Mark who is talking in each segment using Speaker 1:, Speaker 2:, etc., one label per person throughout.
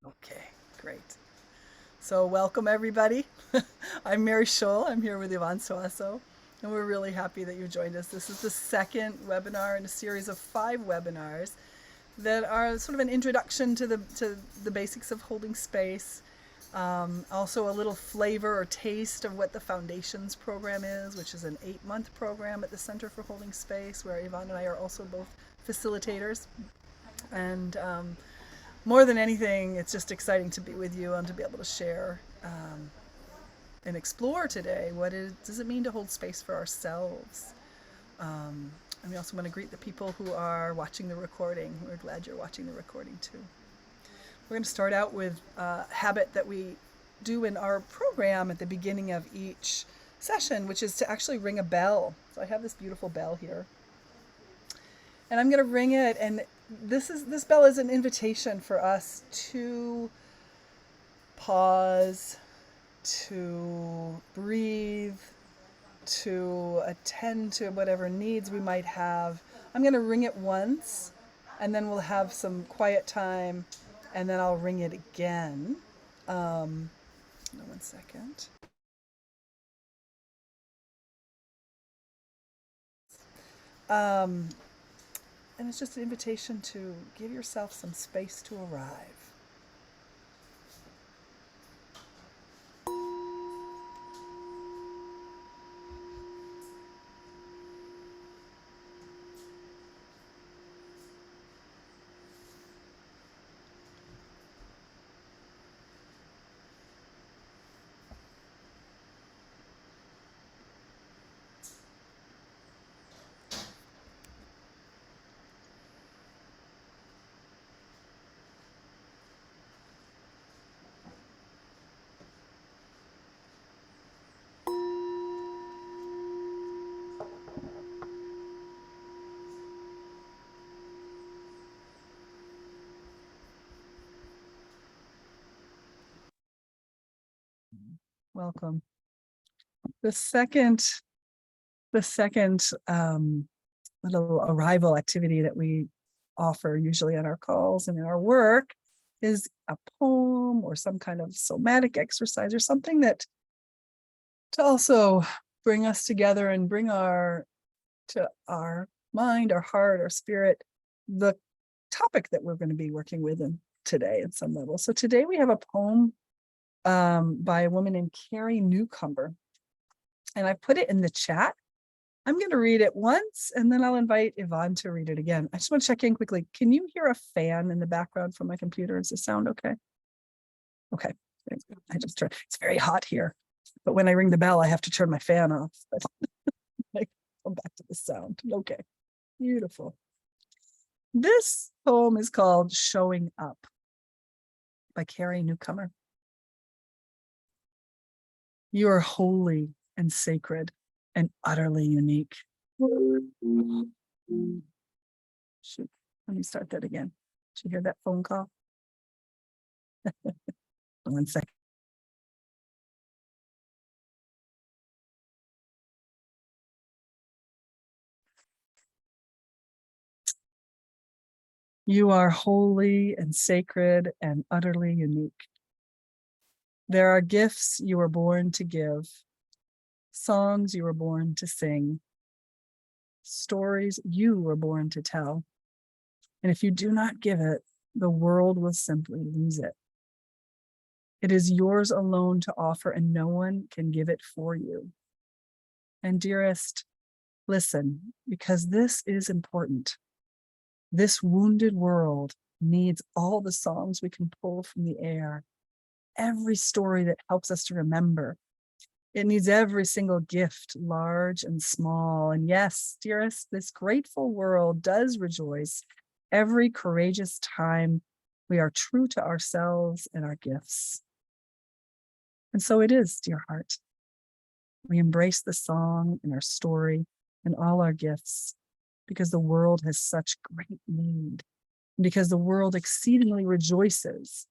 Speaker 1: Okay, great. So welcome everybody. I'm Mary Scholl. I'm here with Iván Suazo, and we're really happy that you joined us. This is the second webinar in a series of 5 webinars that are sort of an introduction to the basics of holding space. Also a little flavor or taste of what the Foundations program is, which is an 8-month program at the Center for Holding Space, where Iván and I are also both facilitators. And more than anything, it's just exciting to be with you and to be able to share and explore today does it mean to hold space for ourselves. And we also want to greet the people who are watching the recording. We're glad you're watching the recording too. We're going to start out with a habit that we do in our program at the beginning of each session, which is to actually ring a bell. So I have this beautiful bell here, and I'm going to ring it, and this bell is an invitation for us to pause, to breathe, to attend to whatever needs we might have. I'm going to ring it once, and then we'll have some quiet time, and then I'll ring it again. One second. And it's just an invitation to give yourself some space to arrive. Welcome. The second little arrival activity that we offer usually on our calls and in our work is a poem or some kind of somatic exercise or something that to also bring us together and bring to our mind, our heart, our spirit, the topic that we're going to be working with today at some level. So today we have a poem by a woman named Carrie Newcomer, and I put it in the chat. I'm going to read it once, and then I'll invite Iván to read it again. I just want to check in quickly. Can you hear a fan in the background from my computer? Does it sound okay? Okay. I just turned. It's very hot here, but when I ring the bell, I have to turn my fan off. But I come back to the sound. Okay. Beautiful. This poem is called Showing Up by Carrie Newcomer. You are holy and sacred and utterly unique. Shoot, let me start that again. Did you hear that phone call? 1 second. You are holy and sacred and utterly unique. There are gifts you were born to give, songs you were born to sing, stories you were born to tell. And if you do not give it, the world will simply lose it. It is yours alone to offer, and no one can give it for you. And dearest, listen, because this is important. This wounded world needs all the songs we can pull from the air, every story that helps us to remember. It needs every single gift, large and small. And yes, dearest, this grateful world does rejoice every courageous time we are true to ourselves and our gifts. And so it is, dear heart. We embrace the song and our story and all our gifts because the world has such great need, because the world exceedingly rejoices,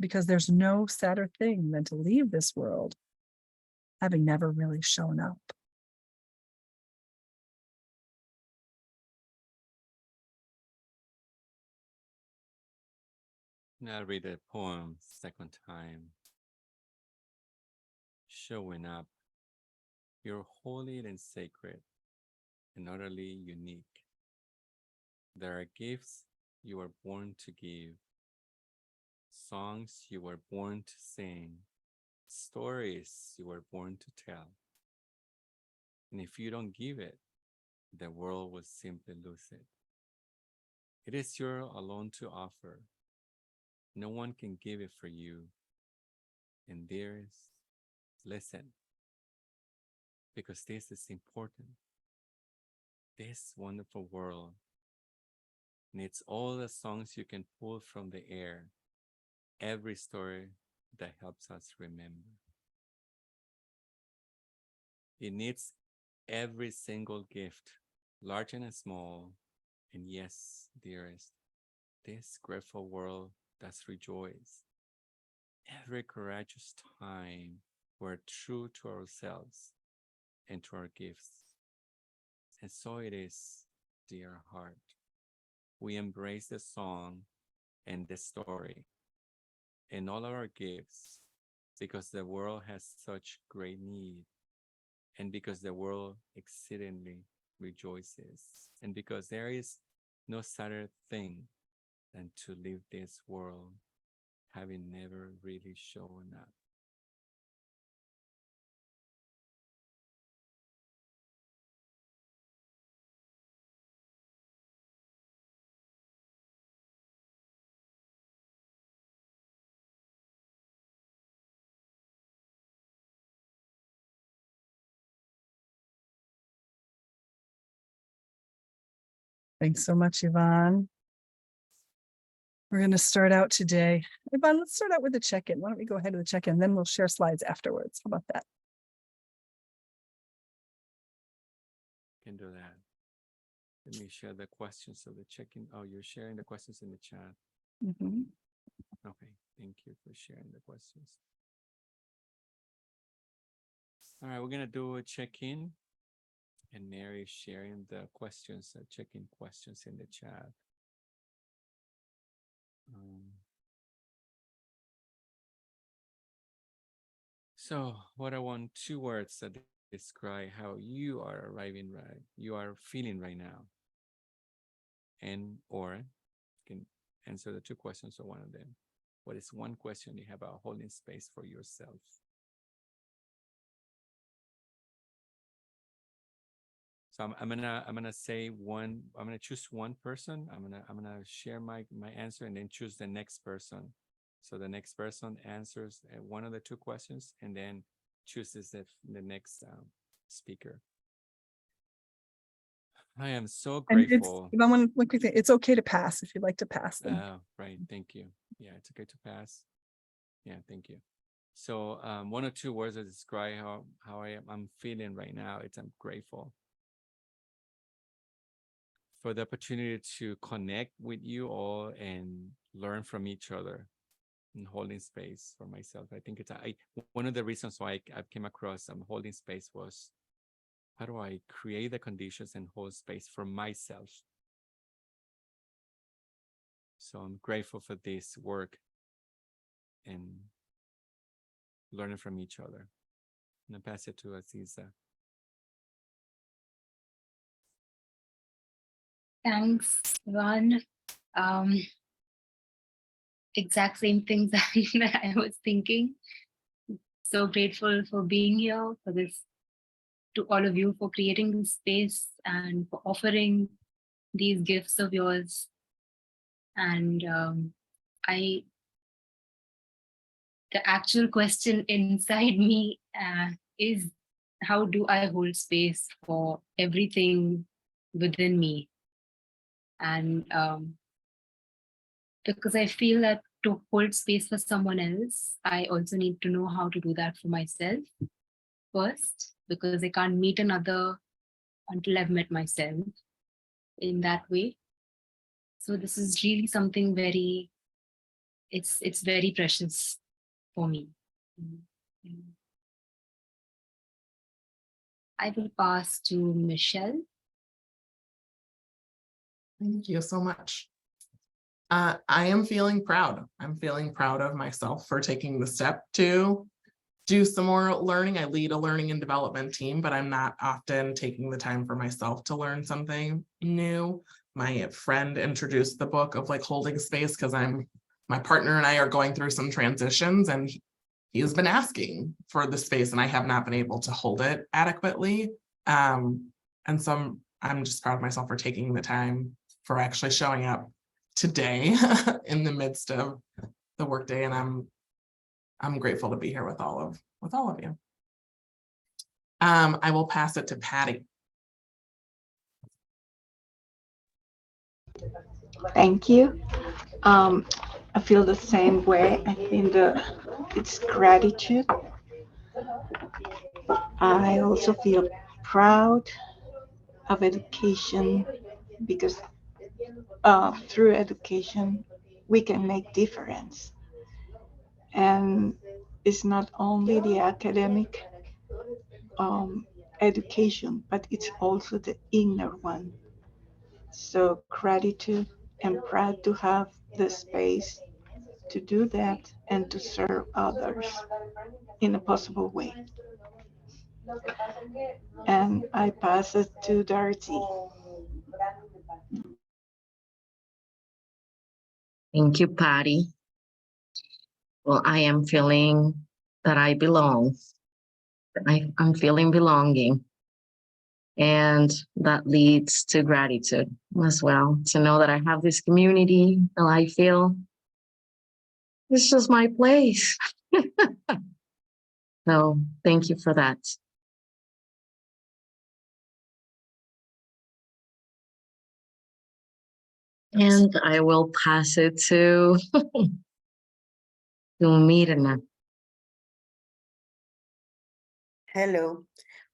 Speaker 1: because there's no sadder thing than to leave this world having never really shown up.
Speaker 2: Now read the poem second time. Showing up, you're holy and sacred and utterly unique. There are gifts you were born to give, songs you were born to sing, stories you were born to tell. And if you don't give it, the world will simply lose it. It is yours alone to offer. No one can give it for you. And dearest, listen, because this is important. This wonderful world needs all the songs you can pull from the air, every story that helps us remember. It needs every single gift, large and small. And yes, dearest, this grateful world does rejoice. Every courageous time we're true to ourselves and to our gifts. And so it is, dear heart. We embrace the song and the story and all our gifts because the world has such great need and because the world exceedingly rejoices and because there is no sadder thing than to leave this world having never really shown up.
Speaker 1: Thanks so much, Iván. We're going to start out today. Iván, let's start out with a check-in. Why don't we go ahead with the check-in, then we'll share slides afterwards. How about that?
Speaker 2: Can do that. Let me share the questions of the check-in. Oh, you're sharing the questions in the chat.
Speaker 1: Mhm.
Speaker 2: Okay, thank you for sharing the questions. All right, we're gonna do a check-in, and Mary is sharing the questions, check-in questions in the chat. So, what I want 2 words that describe how you are arriving right, you are feeling right now, and or you can answer the 2 questions or one of them. What is one question you have about holding space for yourself? So I'm gonna say one. I'm gonna choose one person. I'm gonna share my answer and then choose the next person. So the next person answers one of the 2 questions and then chooses the next speaker. I am so
Speaker 1: And it's,
Speaker 2: grateful.
Speaker 1: Iván, one quick thing. It's okay to pass if you'd like to pass them.
Speaker 2: Right. Thank you. Yeah, it's okay to pass. Yeah, thank you. So one or 2 words that describe how I'm feeling right now. I'm grateful for the opportunity to connect with you all and learn from each other and holding space for myself. I think one of the reasons why I came across holding space was how do I create the conditions and hold space for myself? So I'm grateful for this work and learning from each other. And I pass it to Aziza.
Speaker 3: Thanks, Iván. Exact same things that I was thinking. So grateful for being here, for this, to all of you for creating this space and for offering these gifts of yours. And the actual question inside me is, how do I hold space for everything within me? And because I feel that to hold space for someone else, I also need to know how to do that for myself first, because I can't meet another until I've met myself in that way. So this is really something very, it's very precious for me. I will pass to Michelle.
Speaker 4: Thank you so much. I am feeling proud. I'm feeling proud of myself for taking the step to do some more learning. I lead a learning and development team, but I'm not often taking the time for myself to learn something new. My friend introduced the book of like holding space because my partner and I are going through some transitions, and he has been asking for the space and I have not been able to hold it adequately. And so I'm just proud of myself for taking the time for actually showing up today in the midst of the workday, and I'm grateful to be here with all of you. I will pass it to Patty.
Speaker 5: Thank you. I feel the same way. I think it's gratitude. I also feel proud of education because through education we can make difference, and it's not only the academic education, but it's also the inner one. So gratitude and proud to have the space to do that and to serve others in a possible way. And I pass it to Darcy.
Speaker 6: Thank you, Patty. Well, I am feeling that I belong. I'm feeling belonging. And that leads to gratitude as well, to know that I have this community that I feel it's just my place. So thank you for that. And I will pass it to Mirna.
Speaker 7: Hello.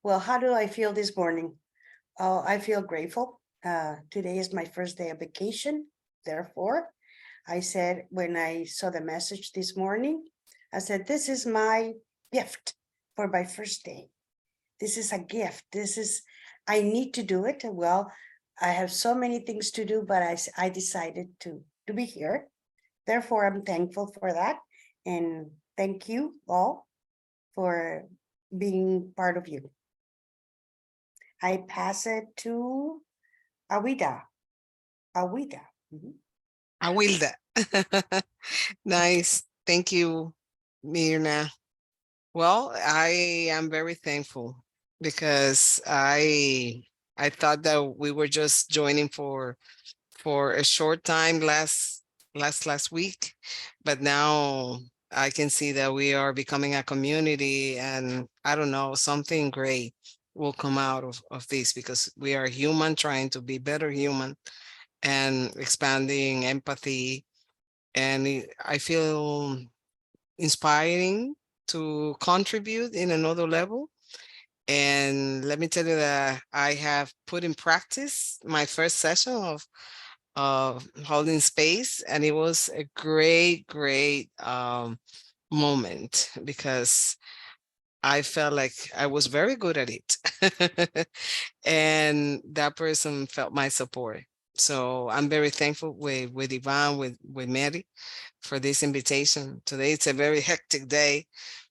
Speaker 7: Well, how do I feel this morning? I feel grateful. Today is my first day of vacation. Therefore, I said when I saw the message this morning, I said, this is my gift for my first day. This is a gift. I need to do it. Well, I have so many things to do, but I decided to be here. Therefore, I'm thankful for that. And thank you all for being part of you. I pass it to Awida. Awida.
Speaker 8: Awilda. Nice. Thank you, Mirna. Well, I am very thankful because I thought that we were just joining for a short time last week, but now I can see that we are becoming a community, and I don't know, something great will come out of this because we are human trying to be better human and expanding empathy. And I feel inspiring to contribute in another level. And let me tell you that I have put in practice my first session of holding space, and it was a great moment because I felt like I was very good at it. And that person felt my support. So I'm very thankful with Iván, with Mary for this invitation. Today it's a very hectic day,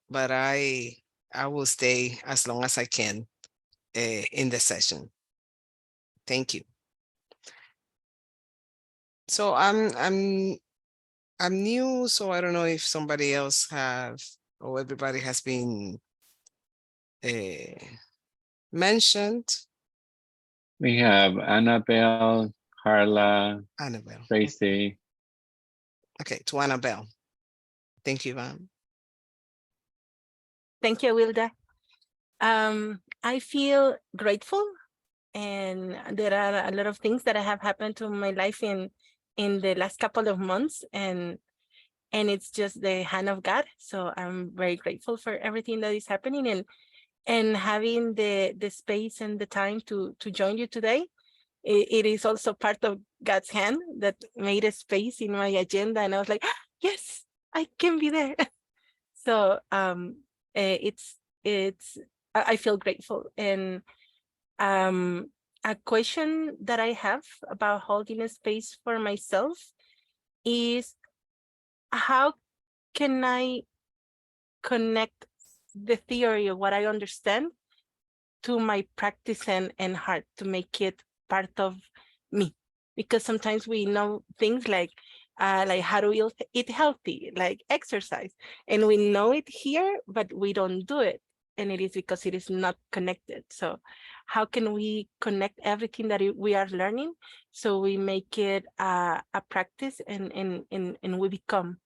Speaker 8: but I will stay as long as I can in the session. Thank you. So I'm new, so I don't know if somebody else have, or everybody has been mentioned.
Speaker 2: We have Annabelle, Carla,
Speaker 8: Annabelle.
Speaker 2: Tracy.
Speaker 8: Okay, to Annabelle. Thank you, Iván.
Speaker 9: Thank you, Wilda. I feel grateful, and there are a lot of things that have happened to my life in the last couple of months, and it's just the hand of God. So I'm very grateful for everything that is happening, and having the space and the time to join you today. It is also part of God's hand that made a space in my agenda, and I was like, ah, yes, I can be there. So I feel grateful. And a question that I have about holding a space for myself is how can I connect the theory of what I understand to my practice and heart to make it part of me? Because sometimes we know things like how to eat healthy, like exercise, and we know it here, but we don't do it. And it is because it is not connected. So how can we connect everything that we are learning so we make it a practice and we become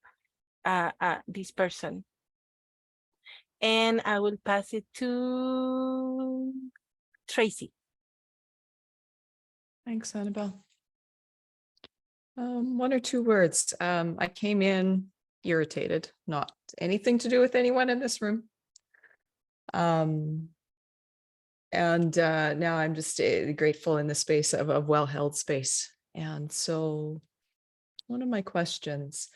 Speaker 9: this person? And I will pass it to Tracy.
Speaker 10: Thanks, Annabelle. One or two words. I came in irritated, not anything to do with anyone in this room. And now I'm just grateful in the space of a well-held space. And so one of my questions,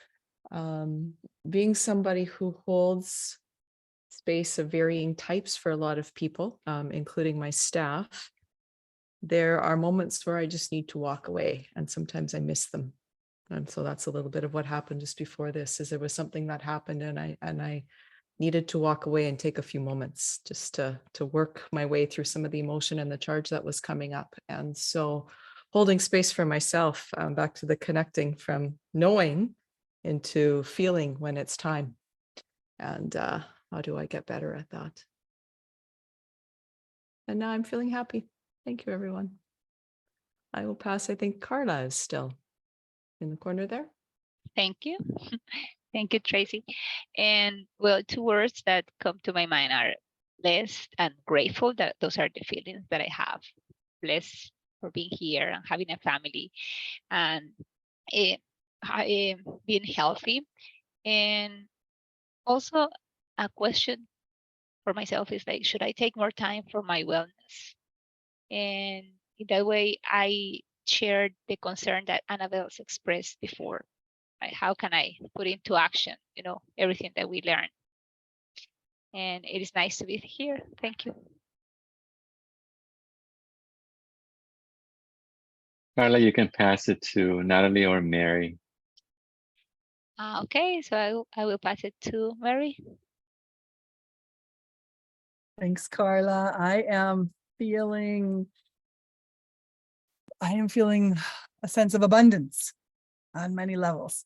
Speaker 10: being somebody who holds space of varying types for a lot of people, including my staff, there are moments where I just need to walk away, and sometimes I miss them. And so that's a little bit of what happened just before this, is there was something that happened and I needed to walk away and take a few moments just to work my way through some of the emotion and the charge that was coming up. And so holding space for myself, back to the connecting from knowing into feeling when it's time. And how do I get better at that? And now I'm feeling happy. Thank you, everyone. I will pass. I think Carla is still in the corner there.
Speaker 11: Thank you. Thank you, Tracy. And well, two words that come to my mind are blessed and grateful. That those are the feelings that I have. Blessed for being here and having a family and being healthy. And also a question for myself is like, should I take more time for my wellness? And in that way, I shared the concern that Annabelle's expressed before. Like, how can I put into action, everything that we learn? And it is nice to be here. Thank you.
Speaker 2: Carla, you can pass it to Natalie or Mary.
Speaker 11: Okay, so I will pass it to Mary.
Speaker 1: Thanks, Carla. I am feeling a sense of abundance on many levels.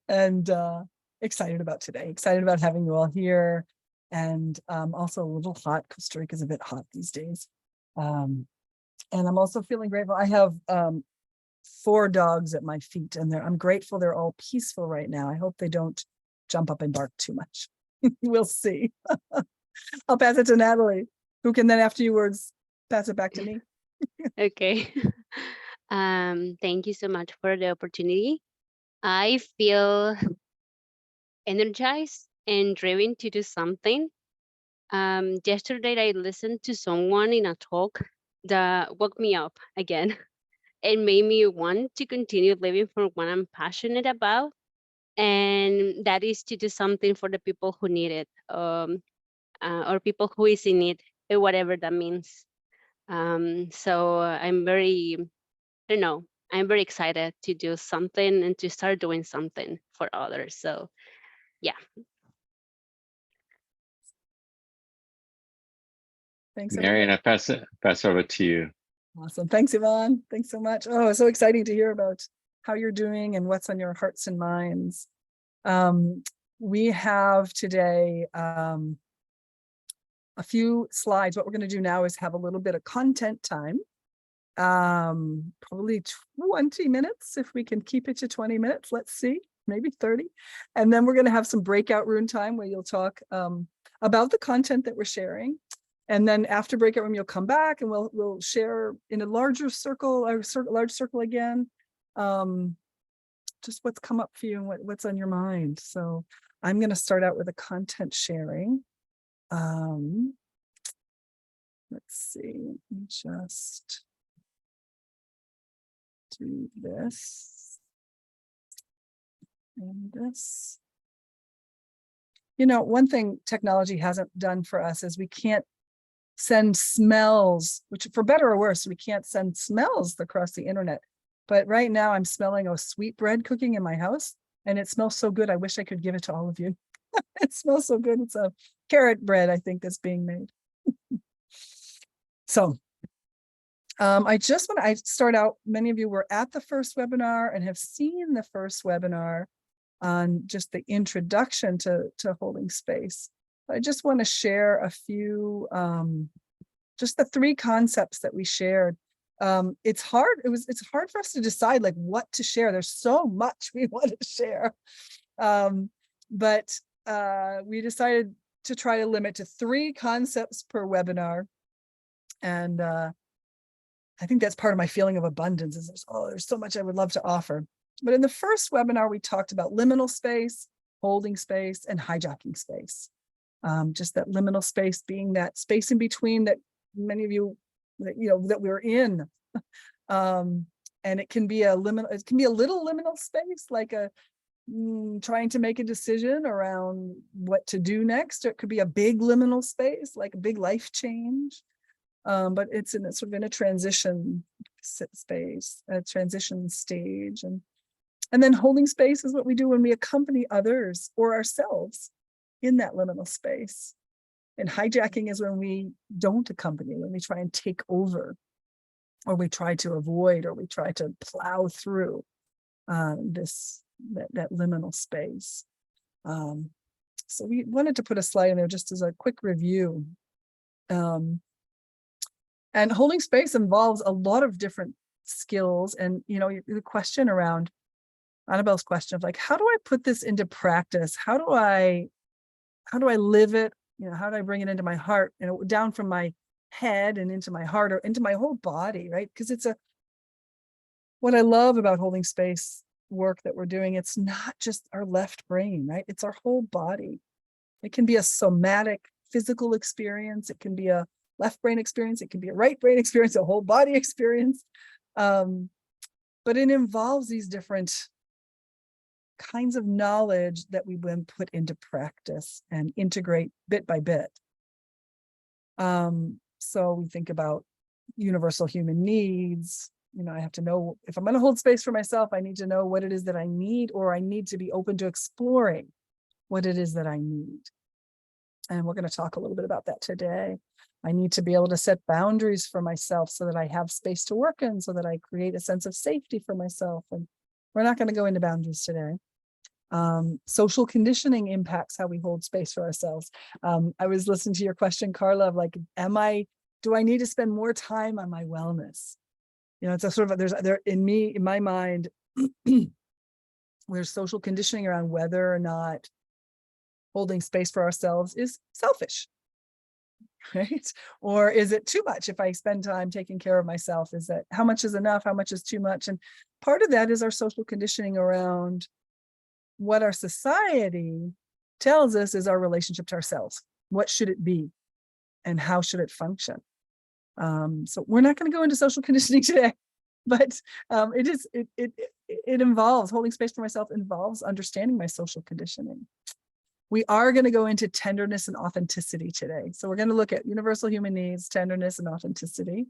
Speaker 1: And excited about today, excited about having you all here. And also a little hot. Costa Rica is a bit hot these days. And I'm also feeling grateful. I have 4 dogs at my feet, and I'm grateful they're all peaceful right now. I hope they don't jump up and bark too much. We'll see. I'll pass it to Natalie, who can then afterwards pass it back to me.
Speaker 12: Okay. Thank you so much for the opportunity. I feel energized and driven to do something. Yesterday, I listened to someone in a talk that woke me up again and made me want to continue living for what I'm passionate about. And that is to do something for the people who need it, or people who is in it, whatever that means. So I'm very excited to do something and to start doing something for others. So yeah.
Speaker 1: Thanks,
Speaker 2: Mary, and I pass over to you.
Speaker 1: Awesome. Thanks, Iván. Thanks so much. Oh, it's so exciting to hear about how you're doing and what's on your hearts and minds. We have today a few slides. What we're going to do now is have a little bit of content time. Probably 20 minutes, if we can keep it to 20 minutes. Let's see, maybe 30. And then we're going to have some breakout room time where you'll talk about the content that we're sharing. And then after breakout room, you'll come back and we'll share in a larger circle, large circle again, just what's come up for you and what's on your mind. So I'm going to start out with a content sharing. Let's see, let me just do this and this. One thing technology hasn't done for us is we can't send smells, which for better or worse, we can't send smells across the internet. But right now I'm smelling a sweet bread cooking in my house, and it smells so good. I wish I could give it to all of you. It smells so good. It's a carrot bread, I think, that's being made. So I just want to start out, many of you were at the first webinar and have seen the first webinar on just the introduction to holding space. I just want to share a few, just the 3 concepts that we shared. It's hard for us to decide like what to share. There's so much we want to share. But we decided to try to limit to 3 concepts per webinar. And I think that's part of my feeling of abundance is there's so much I would love to offer. But in the first webinar, we talked about liminal space, holding space, and hijacking space. Just that liminal space being that space in between that many of you, that we're in. And it can be a little liminal space, like trying to make a decision around what to do next. Or it could be a big liminal space, like a big life change. But it's in a sort of in a transition space, a transition stage. And then holding space is what we do when we accompany others or ourselves in that liminal space. And hijacking is when we don't accompany, when we try and take over, or we try to avoid, or we try to plow through that liminal space. So we wanted to put a slide in there just as a quick review. And holding space involves a lot of different skills. And, the question around Annabelle's question of like, how do I put this into practice? How do I live it? How do I bring it into my heart, down from my head and into my heart or into my whole body, right? Because what I love about holding space work that we're doing, it's not just our left brain, right? It's our whole body. It can be a somatic physical experience. It can be a left brain experience. It can be a right brain experience, a whole body experience. But it involves these different kinds of knowledge that we then put into practice and integrate bit by bit. So we think about universal human needs. I have to know if I'm going to hold space for myself, I need to know what it is that I need, or I need to be open to exploring what it is that I need. And we're going to talk a little bit about that today. I need to be able to set boundaries for myself so that I have space to work in, so that I create a sense of safety for myself. And we're not going to go into boundaries today. Social conditioning impacts how we hold space for ourselves. I was listening to your question, Carla, of like, do I need to spend more time on my wellness? It's a sort of, in my mind, there's social conditioning around whether or not holding space for ourselves is selfish, right? Or is it too much? If I spend time taking care of myself, is that how much is enough? How much is too much? And part of that is our social conditioning around what our society tells us is our relationship to ourselves. What should it be? And how should it function? So we're not going to go into social conditioning today, but it involves holding space for myself, involves understanding my social conditioning. We are going to go into tenderness and authenticity today. So we're going to look at universal human needs, tenderness and authenticity.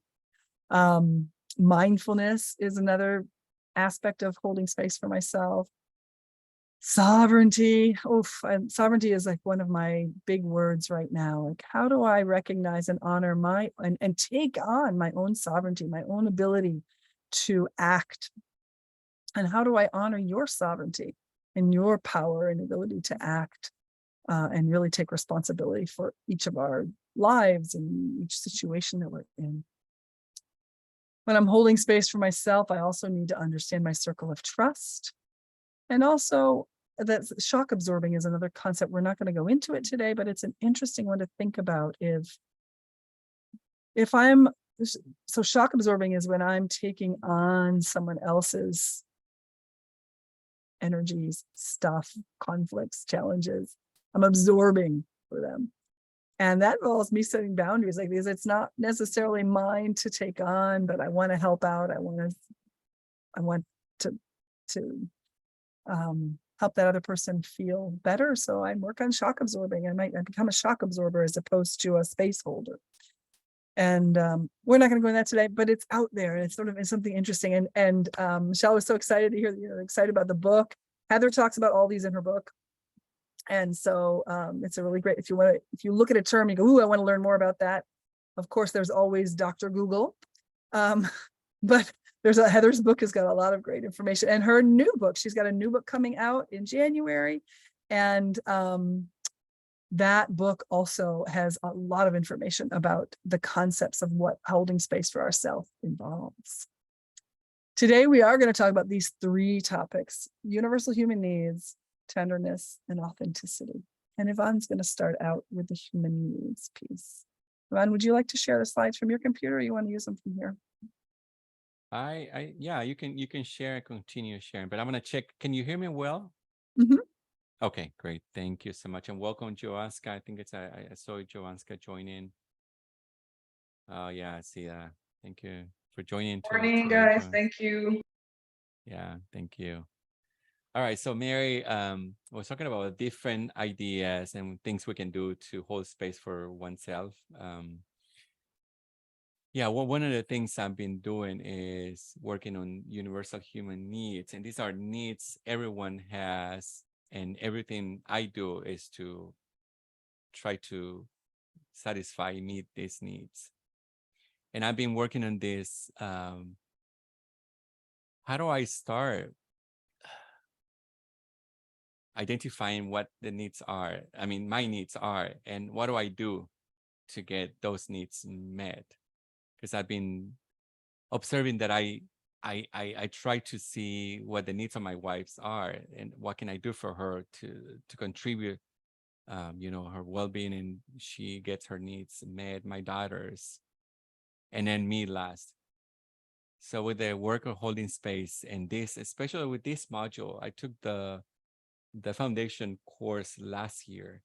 Speaker 1: Mindfulness is another aspect of holding space for myself. Sovereignty. Sovereignty is like one of my big words right now. Like, how do I recognize and honor and take on my own sovereignty, my own ability to act? And how do I honor your sovereignty and your power and ability to act and really take responsibility for each of our lives and each situation that we're in? When I'm holding space for myself, I also need to understand my circle of trust. And also, that shock absorbing is another concept. We're not going to go into it today, but it's an interesting one to think about. So shock absorbing is when I'm taking on someone else's energies, stuff, conflicts, challenges. I'm absorbing for them. And that involves me setting boundaries like these. It's not necessarily mine to take on, but I want to help out. I want to help that other person feel better. So I work on shock absorbing. I become a shock absorber as opposed to a space holder. And we're not going to go into that today, but it's out there. It's sort of it's something interesting. And Michelle was so excited to hear, excited about the book. Heather talks about all these in her book. And so it's a really great, if you look at a term, you go, ooh, I want to learn more about that. Of course, there's always Dr. Google. But Heather's book has got a lot of great information, and her new book, she's got a new book coming out in January. And that book also has a lot of information about the concepts of what holding space for ourselves involves. Today, we are going to talk about these 3 topics: universal human needs, tenderness, and authenticity. And Iván's going to start out with the human needs piece. Iván, would you like to share the slides from your computer, or you want to use them from here?
Speaker 2: Yeah, you can share and continue sharing, but I'm gonna check. Can you hear me well?
Speaker 1: Mhm.
Speaker 2: Okay, great. Thank you so much, and welcome, Joanska. I think I saw Joanska join in. Oh yeah, I see that. Thank you for joining.
Speaker 1: Morning, guys. Thank you.
Speaker 2: Yeah, thank you. All right, so Mary was talking about different ideas and things we can do to hold space for oneself. Yeah, well, one of the things I've been doing is working on universal human needs, and these are needs everyone has, and everything I do is to try to meet these needs. And I've been working on this. How do I start identifying what the needs are? I mean, my needs are, and what do I do to get those needs met? Because I've been observing that I try to see what the needs of my wife's are and what can I do for her to contribute, her well-being, and she gets her needs met, my daughters, and then me last. So with the work of holding space and this, especially with this module, I took the foundation course last year.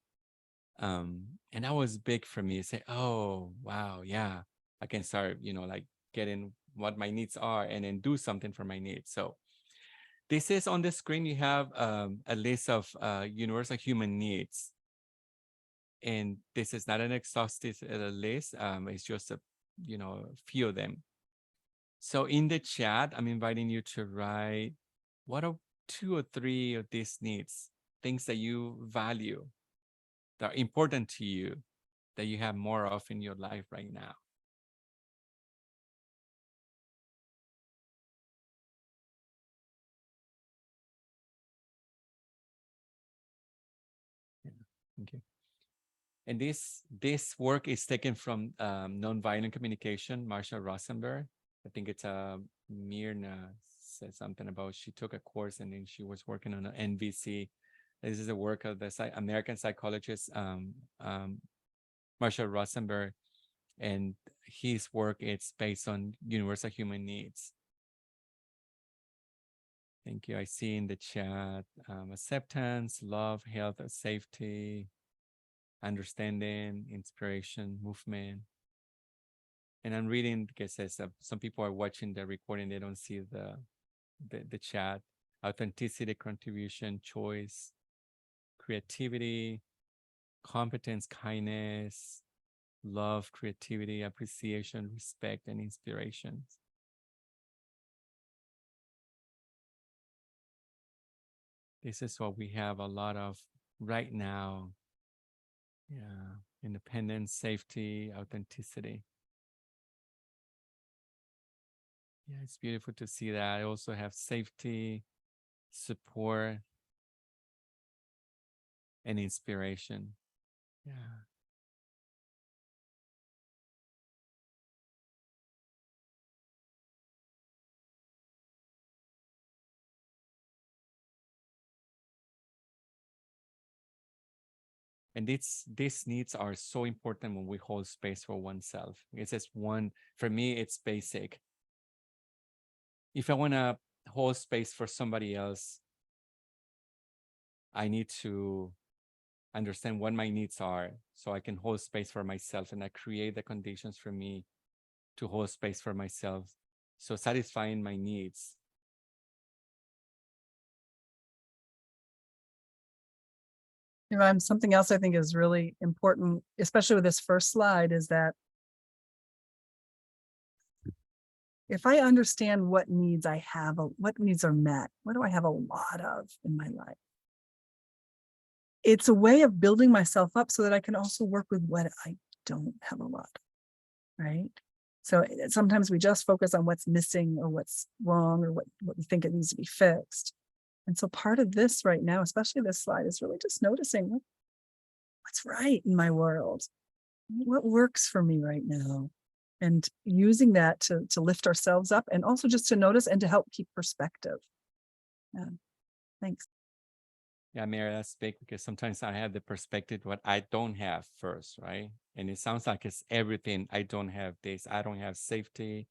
Speaker 2: And that was big for me. Say, oh wow, yeah, I can start, like getting what my needs are and then do something for my needs. So this is on the screen. You have a list of universal human needs, and this is not an exhaustive list. It's just a few of them. So in the chat, I'm inviting you to write what are 2 or 3 of these needs, things that you value, that are important to you, that you have more of in your life right now. Yeah, thank you. And this work is taken from Nonviolent Communication, Marshall Rosenberg. I think it's Mirna said something about she took a course and then she was working on an NVC. This is a work of the American psychologist Marshall Rosenberg, and his work is based on universal human needs. Thank you. I see in the chat acceptance, love, health, safety, understanding, inspiration, movement. And I'm reading because it says some people are watching the recording, they don't see the chat. Authenticity, contribution, choice, creativity, competence, kindness, love, creativity, appreciation, respect, and inspiration. This is what we have a lot of right now. Yeah, independence, safety, authenticity. Yeah, it's beautiful to see that. I also have safety, support, and inspiration. Yeah. And these needs are so important when we hold space for oneself. It's just one, for me, it's basic. If I want to hold space for somebody else, I need to understand what my needs are so I can hold space for myself, and I create the conditions for me to hold space for myself. So satisfying my needs.
Speaker 1: Something else I think is really important, especially with this first slide, is that if I understand what needs I have, what needs are met, what do I have a lot of in my life? It's a way of building myself up so that I can also work with what I don't have a lot of, right? So sometimes we just focus on what's missing or what's wrong or what we think it needs to be fixed. And so part of this right now, especially this slide, is really just noticing what's right in my world, what works for me right now, and using that to lift ourselves up and also just to notice and to help keep perspective. Yeah. Thanks.
Speaker 2: Yeah, Mary, that's big because sometimes I have the perspective what I don't have first, right? And it sounds like it's everything. I don't have this. I don't have safety.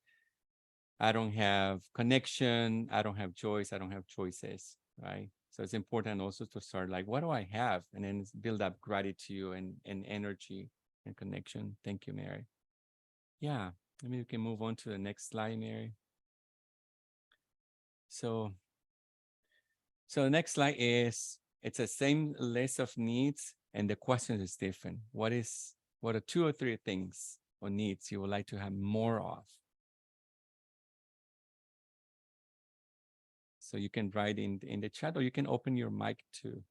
Speaker 2: I don't have connection. I don't have choice. I don't have choices, right? So it's important also to start like, what do I have? And then build up gratitude and energy and connection. Thank you, Mary. Yeah, maybe we can move on to the next slide, Mary. So the next slide is, it's the same list of needs and the question is different. What are 2 or 3 things or needs you would like to have more of? So you can write in the chat or you can open your mic too.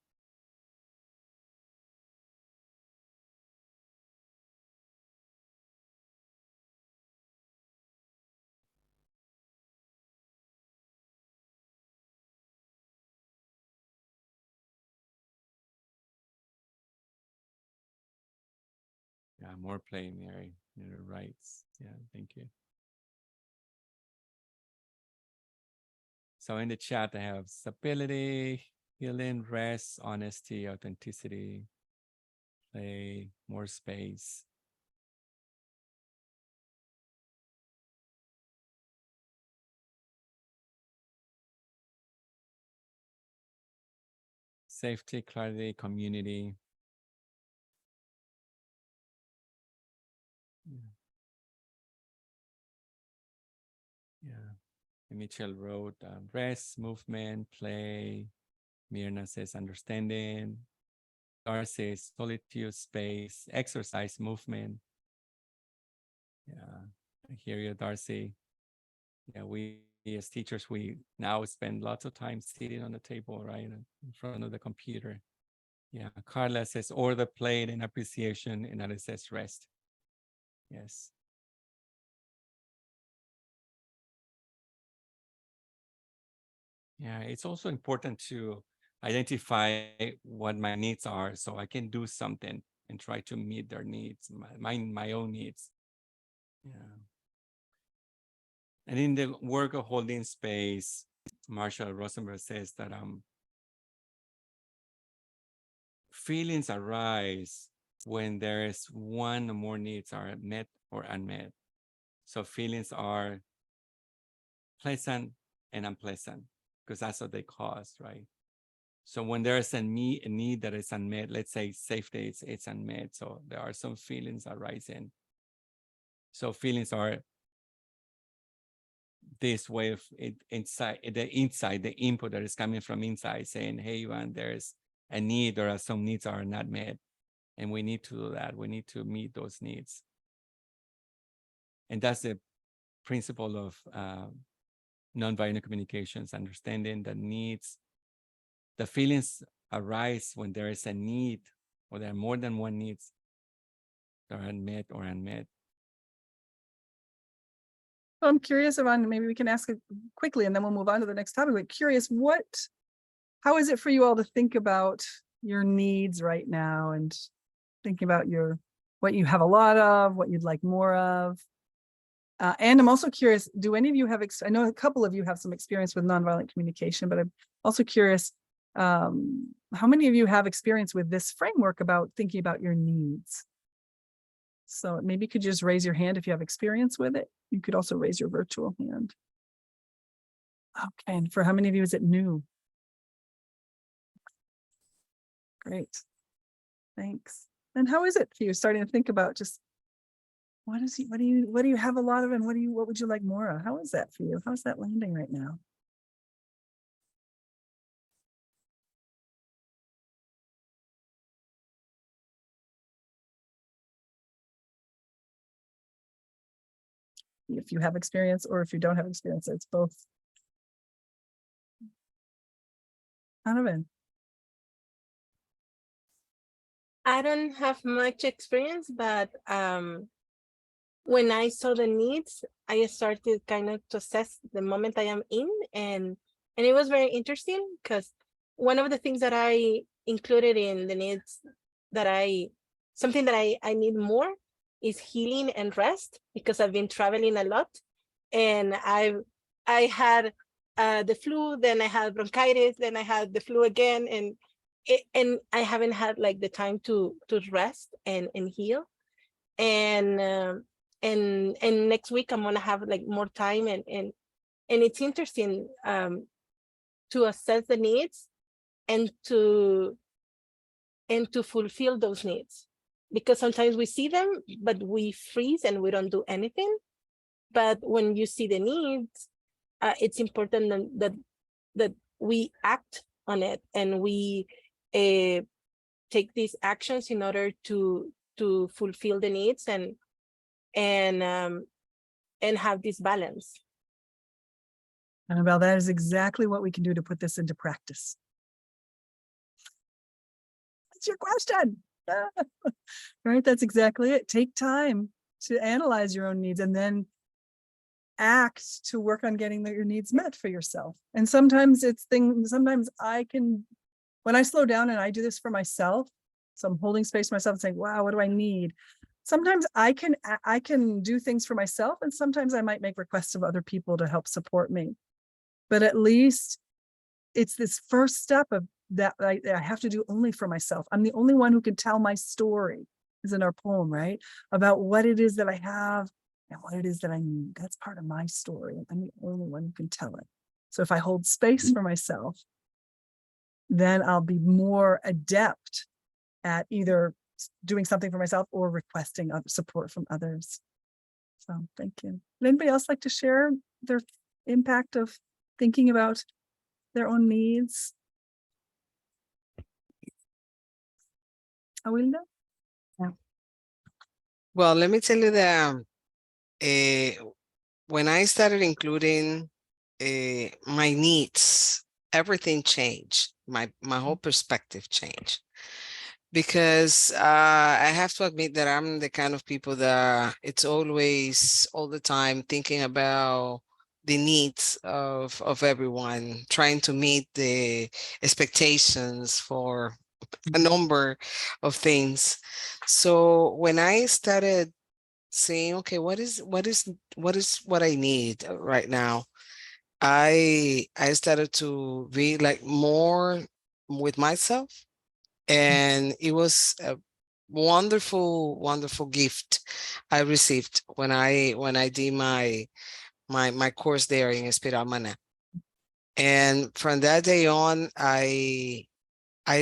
Speaker 2: Yeah, more play, Mary. Your rights. Yeah, thank you. So in the chat, I have stability, healing, rest, honesty, authenticity, play, more space. Safety, clarity, community. Yeah. Mitchell wrote rest, movement, play. Mirna says understanding. Darcy says solitude, space, exercise, movement. Yeah, I hear you, Darcy. Yeah, we as teachers, we now spend lots of time sitting on the table, right, in front of the computer. Yeah, Carla says order, play, and appreciation, and Alice says rest. Yes. Yeah, it's also important to identify what my needs are so I can do something and try to meet their needs, my own needs. Yeah. And in the work of holding space, Marshall Rosenberg says that feelings arise when there is one or more needs are met or unmet. So feelings are pleasant and unpleasant because that's what they cause, right? So when there is a need that is unmet, let's say safety, it's unmet. So there are some feelings arising. So feelings are this way of inside, the input that is coming from inside saying, hey, Iván, there's a need or some needs are not met. And we need to do that. We need to meet those needs. And that's the principle of nonviolent communications, understanding the needs. The feelings arise when there is a need or there are more than one needs that are unmet or unmet.
Speaker 1: Well, I'm curious, Iván, maybe we can ask it quickly and then we'll move on to the next topic. But curious, how is it for you all to think about your needs right now and thinking about what you have a lot of, what you'd like more of? And I'm also curious, do any of you have, I know a couple of you have some experience with nonviolent communication, but I'm also curious, how many of you have experience with this framework about thinking about your needs? So maybe you could just raise your hand if you have experience with it. You could also raise your virtual hand. Okay, and for how many of you is it new? Great, thanks. And how is it for you starting to think about just what do you have a lot of and what would you like more of? How is that for you? How's that landing right now? if you have experience or if you don't have experience. It's both. Donovan.
Speaker 9: I don't have much experience, but when I saw the needs, I started kind of to assess the moment I am in, and it was very interesting because one of the things that I included in the needs that something that I need more is healing and rest, because I've been traveling a lot, and I had the flu, then I had bronchitis, then I had the flu again, and I haven't had like the time to rest and heal, and next week I'm gonna have like more time, and it's interesting to assess the needs and to fulfill those needs, because sometimes we see them but we freeze and we don't do anything. But when you see the needs, it's important that we act on it, and we take these actions in order to fulfill the needs and have this balance.
Speaker 1: Annabelle, that is exactly what we can do to put this into practice. That's your question. Right, that's exactly it. Take time to analyze your own needs and then act to work on getting your needs met for yourself. And sometimes sometimes I can, when I slow down and I do this for myself, so I'm holding space for myself and saying, wow, what do I need? Sometimes I can do things for myself, and sometimes I might make requests of other people to help support me. But at least it's this first step of that I have to do only for myself. I'm the only one who can tell my story, is in our poem, right? About what it is that I have and what it is that I need. That's part of my story. I'm the only one who can tell it. So if I hold space for myself, then I'll be more adept at either doing something for myself or requesting support from others. So thank you. Would anybody else like to share their impact of thinking about their own needs? Awilda?
Speaker 8: Well, let me tell you that when I started including my needs, everything changed. My whole perspective changed. Because I have to admit that I'm the kind of people that it's always all the time thinking about the needs of everyone, trying to meet the expectations for a number of things. So when I started saying, okay, what I need right now, I started to be like more with myself. And it was a wonderful gift I received when I did my course there in Espiral Mana. And from that day on, I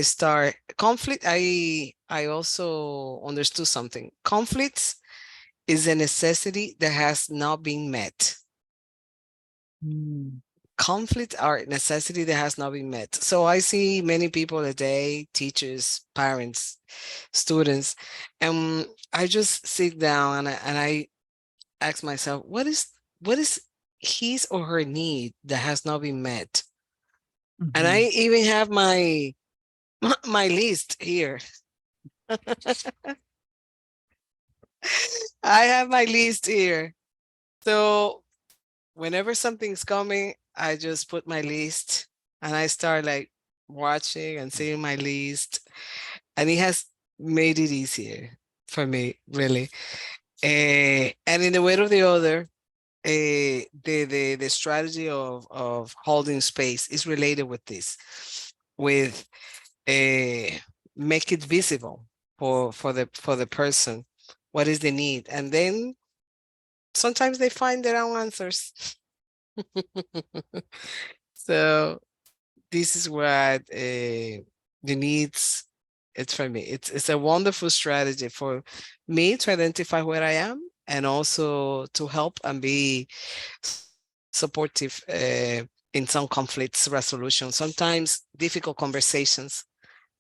Speaker 8: start conflict. I also understood something. Conflicts is a necessity that has not been met. Conflict are necessity that has not been met. So I see many people a day, teachers, parents, students, and I just sit down and I ask myself, what is his or her need that has not been met? And I even have my list here. I have my list here. So whenever something's coming, I just put my list and I start like watching and seeing my list. And it has made it easier for me, really. And in the way or the other, the strategy of holding space is related with this, with make it visible for the person. What is the need? And then sometimes they find their own answers. So this is what the needs, it's for me. It's a wonderful strategy for me to identify where I am and also to help and be supportive in some conflicts resolution. Sometimes difficult conversations,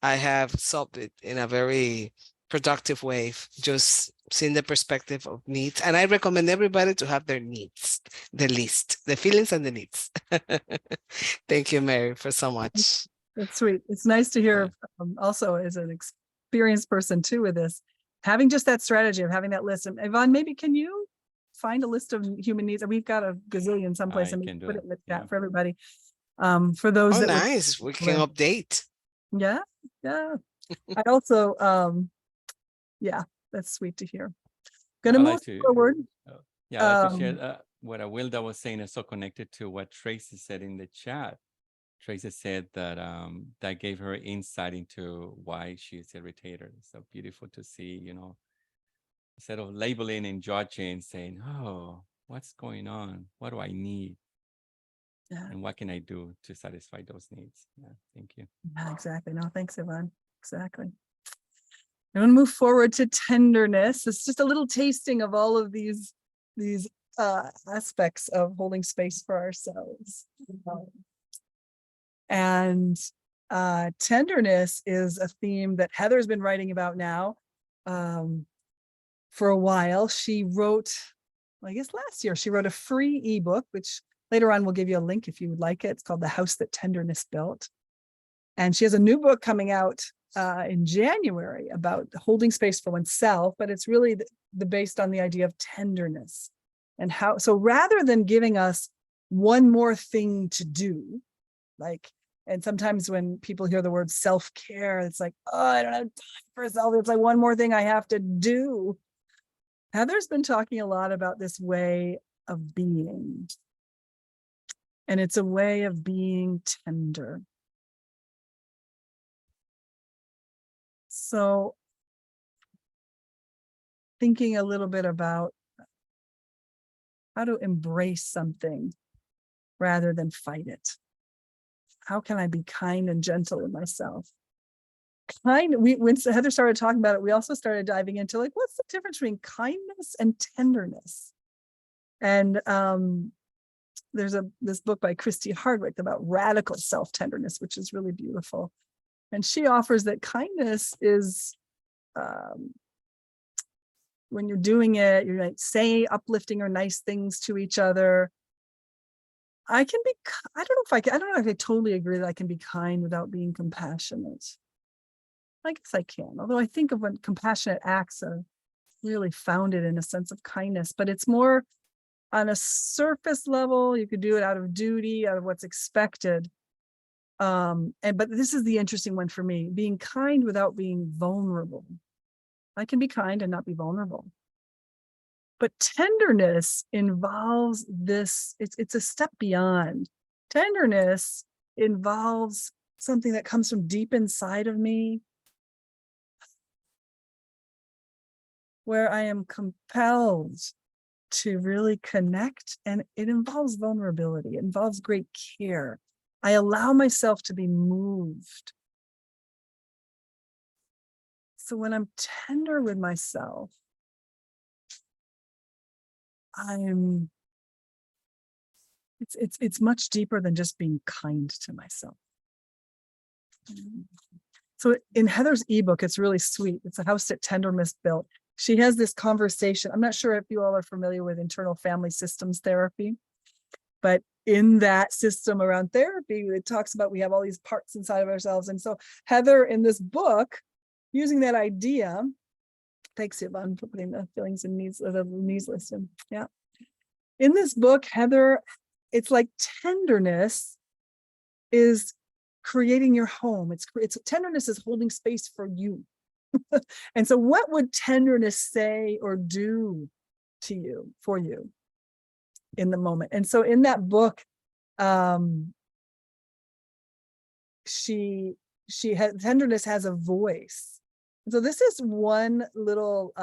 Speaker 8: I have solved it in a very productive way, just seeing the perspective of needs. And I recommend everybody to have their needs, the list, the feelings and the needs. Thank you, Mary, for so much.
Speaker 1: That's sweet. It's nice to hear also as an experienced person too with this, having just that strategy of having that list. And Iván, maybe can you find a list of human needs? We've got a gazillion someplace and
Speaker 2: can do
Speaker 1: put it
Speaker 2: it.
Speaker 1: in the chat
Speaker 2: Yeah.
Speaker 1: for everybody. For those
Speaker 8: Oh,
Speaker 1: that
Speaker 8: nice. We can update.
Speaker 1: Yeah. I also, yeah, that's sweet to hear. Gonna
Speaker 2: I
Speaker 1: move
Speaker 2: like to,
Speaker 1: forward.
Speaker 2: Yeah, I'd like to share what Wilda was saying is so connected to what Tracy said in the chat. Tracy said that that gave her insight into why she's irritated. So beautiful to see, you know, instead of labeling and judging, saying, oh, what's going on? What do I need?
Speaker 1: Yeah.
Speaker 2: And what can I do to satisfy those needs? Yeah, thank you.
Speaker 1: Yeah, exactly. No, thanks, Iván. Exactly. I'm going to move forward to tenderness. It's just a little tasting of all of these aspects of holding space for ourselves. And tenderness is a theme that Heather's been writing about now for a while. She wrote, well, I guess last year, she wrote a free ebook, which later on we'll give you a link if you would like it. It's called The House That Tenderness Built. And she has a new book coming out in January about holding space for oneself, but it's really based on the idea of tenderness and how, so rather than giving us one more thing to do, like, and sometimes when people hear the word self-care, it's like, oh, I don't have time for self. It's like one more thing I have to do. Heather's been talking a lot about this way of being. And it's a way of being tender. So thinking a little bit about how to embrace something rather than fight it. How can I be kind and gentle with myself? When Heather started talking about it, we also started diving into like, what's the difference between kindness and tenderness? And there's this book by Christy Hardwick about radical self-tenderness, which is really beautiful. And she offers that kindness is when you're doing it, you're like say uplifting or nice things to each other. I don't know if I totally agree that I can be kind without being compassionate. I guess I can, although I think of when compassionate acts are really founded in a sense of kindness, but it's more on a surface level. You could do it out of duty, out of what's expected. But this is the interesting one for me, being kind without being vulnerable. I can be kind and not be vulnerable. But tenderness involves this, it's a step beyond. Tenderness involves something that comes from deep inside of me, where I am compelled to really connect, and it involves vulnerability. It involves great care. I allow myself to be moved. So when I'm tender with myself, it's much deeper than just being kind to myself. So in Heather's ebook, it's really sweet. It's A House That Tenderness Built. She has this conversation. I'm not sure if you all are familiar with internal family systems therapy, but in that system around therapy, it talks about we have all these parts inside of ourselves. And so Heather in this book, using that idea, thanks Iván for putting the feelings and needs, the needs list in. Yeah. In this book, Heather, it's like tenderness is creating your home. It's tenderness is holding space for you. And so what would tenderness say or do to you, for you in the moment? And so in that book, tenderness has a voice. So this is one little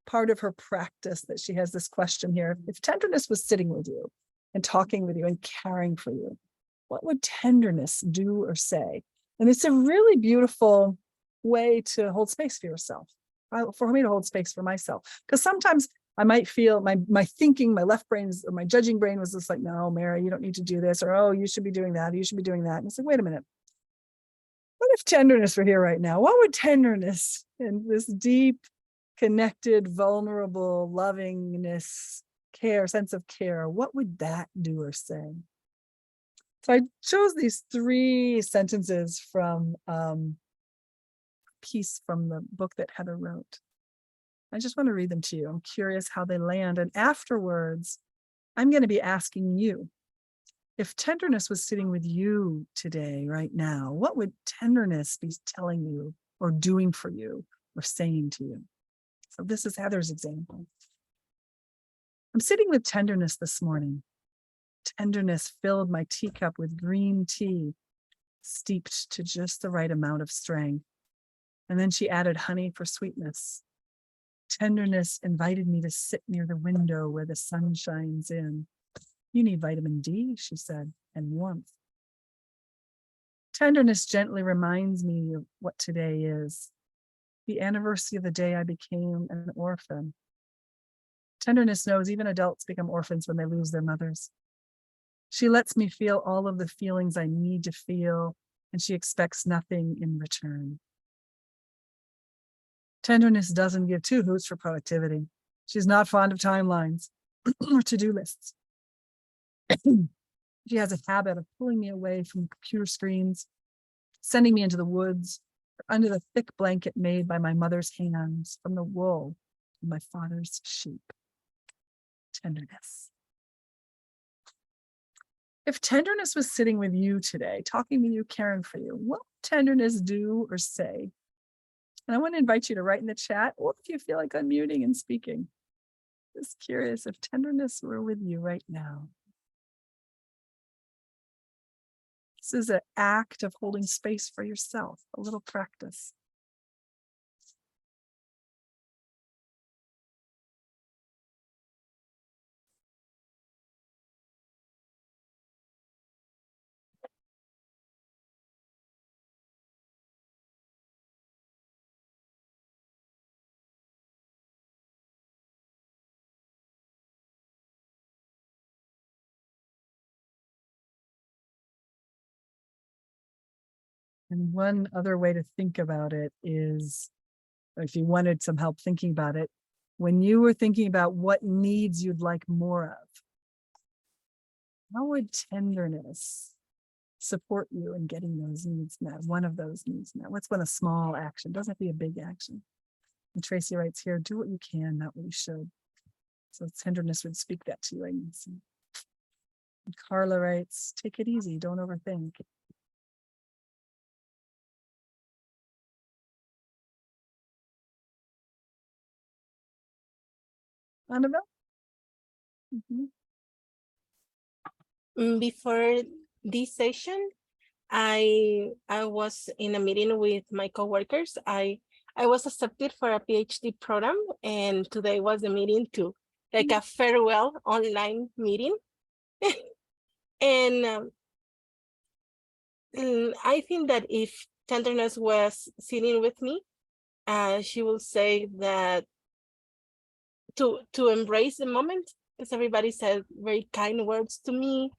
Speaker 1: part of her practice that she has this question here. If tenderness was sitting with you and talking with you and caring for you, what would tenderness do or say? And it's a really beautiful way to hold space for yourself, for me to hold space for myself. Because sometimes I might feel my thinking, my left brain or my judging brain was just like, no, Mary, you don't need to do this, or oh, you should be doing that, you should be doing that. And it's like, wait a minute. What if tenderness were here right now? What would tenderness and this deep connected, vulnerable, lovingness, care, sense of care. What would that do or say? So I chose these 3 sentences from a piece from the book that Heather wrote. I just want to read them to you. I'm curious how they land. And afterwards, I'm going to be asking you, if tenderness was sitting with you today, right now, what would tenderness be telling you or doing for you or saying to you? So this is Heather's example. I'm sitting with tenderness this morning. Tenderness filled my teacup with green tea, steeped to just the right amount of strength. And then she added honey for sweetness. Tenderness invited me to sit near the window where the sun shines in. You need vitamin D, she said, and warmth. Tenderness gently reminds me of what today is, the anniversary of the day I became an orphan. Tenderness knows even adults become orphans when they lose their mothers. She lets me feel all of the feelings I need to feel, and she expects nothing in return. Tenderness doesn't give 2 hoots for productivity. She's not fond of timelines or to-do lists. She has a habit of pulling me away from computer screens, sending me into the woods, or under the thick blanket made by my mother's hands from the wool of my father's sheep. Tenderness. If tenderness was sitting with you today, talking to you, caring for you, what would tenderness do or say? And I want to invite you to write in the chat, or if you feel like unmuting and speaking. Just curious if tenderness were with you right now. This is an act of holding space for yourself, a little practice. And one other way to think about it is, if you wanted some help thinking about it, when you were thinking about what needs you'd like more of, how would tenderness support you in getting those needs met, one of those needs met? What's one a small action? Doesn't have to be a big action. And Tracy writes here, do what you can, not what you should. So tenderness would speak that to you, I can see. And Carla writes, take it easy, don't overthink. Annabelle?
Speaker 9: Before this session, I was in a meeting with my coworkers. I was accepted for a PhD program, and today was the meeting to like a farewell online meeting. And I think that if tenderness was sitting with me, she will say that to embrace the moment, because everybody said very kind words to me.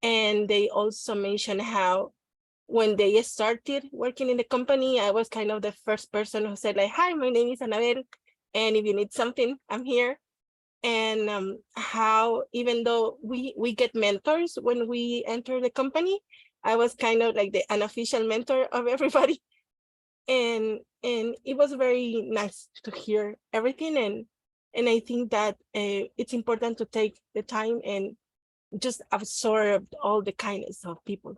Speaker 9: And they also mentioned how when they started working in the company, I was kind of the first person who said like, hi, my name is Anabel, and if you need something, I'm here. And how even though we get mentors when we enter the company, I was kind of like the unofficial mentor of everybody. And it was very nice to hear everything. And I think that it's important to take the time and just absorb all the kindness of people.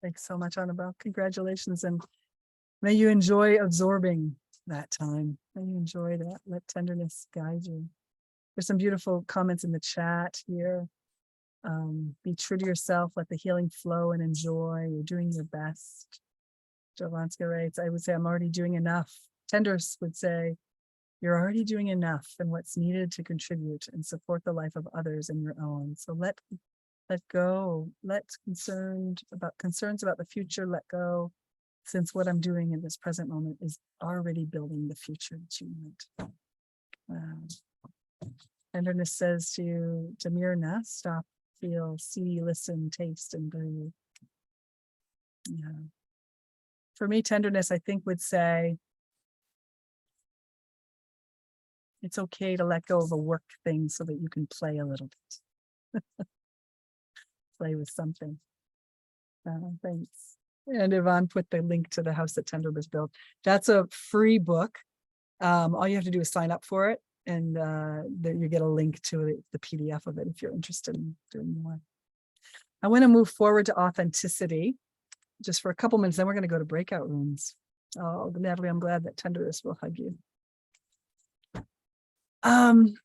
Speaker 1: Thanks so much, Annabelle. Congratulations, and may you enjoy absorbing that time. May you enjoy that. Let tenderness guide you. There's some beautiful comments in the chat here. Be true to yourself, let the healing flow and enjoy. You're doing your best. Jovanska writes, I would say I'm already doing enough. Tenders would say, you're already doing enough and what's needed to contribute and support the life of others and your own. So let go, let concerns about the future, let go, since what I'm doing in this present moment is already building the future achievement. Tenderness says to you, to Mirna, stop, feel, see, listen, taste, and breathe. Yeah. For me, tenderness, I think, would say it's okay to let go of a work thing so that you can play a little bit. Play with something. Thanks. And Iván put the link to The House That Tender Was Built. That's a free book. All you have to do is sign up for it, and then you get a link to the PDF of it if you're interested in doing more. I want to move forward to authenticity just for a couple minutes, then we're going to go to breakout rooms. Oh, Natalie, I'm glad that tenderness will hug you. When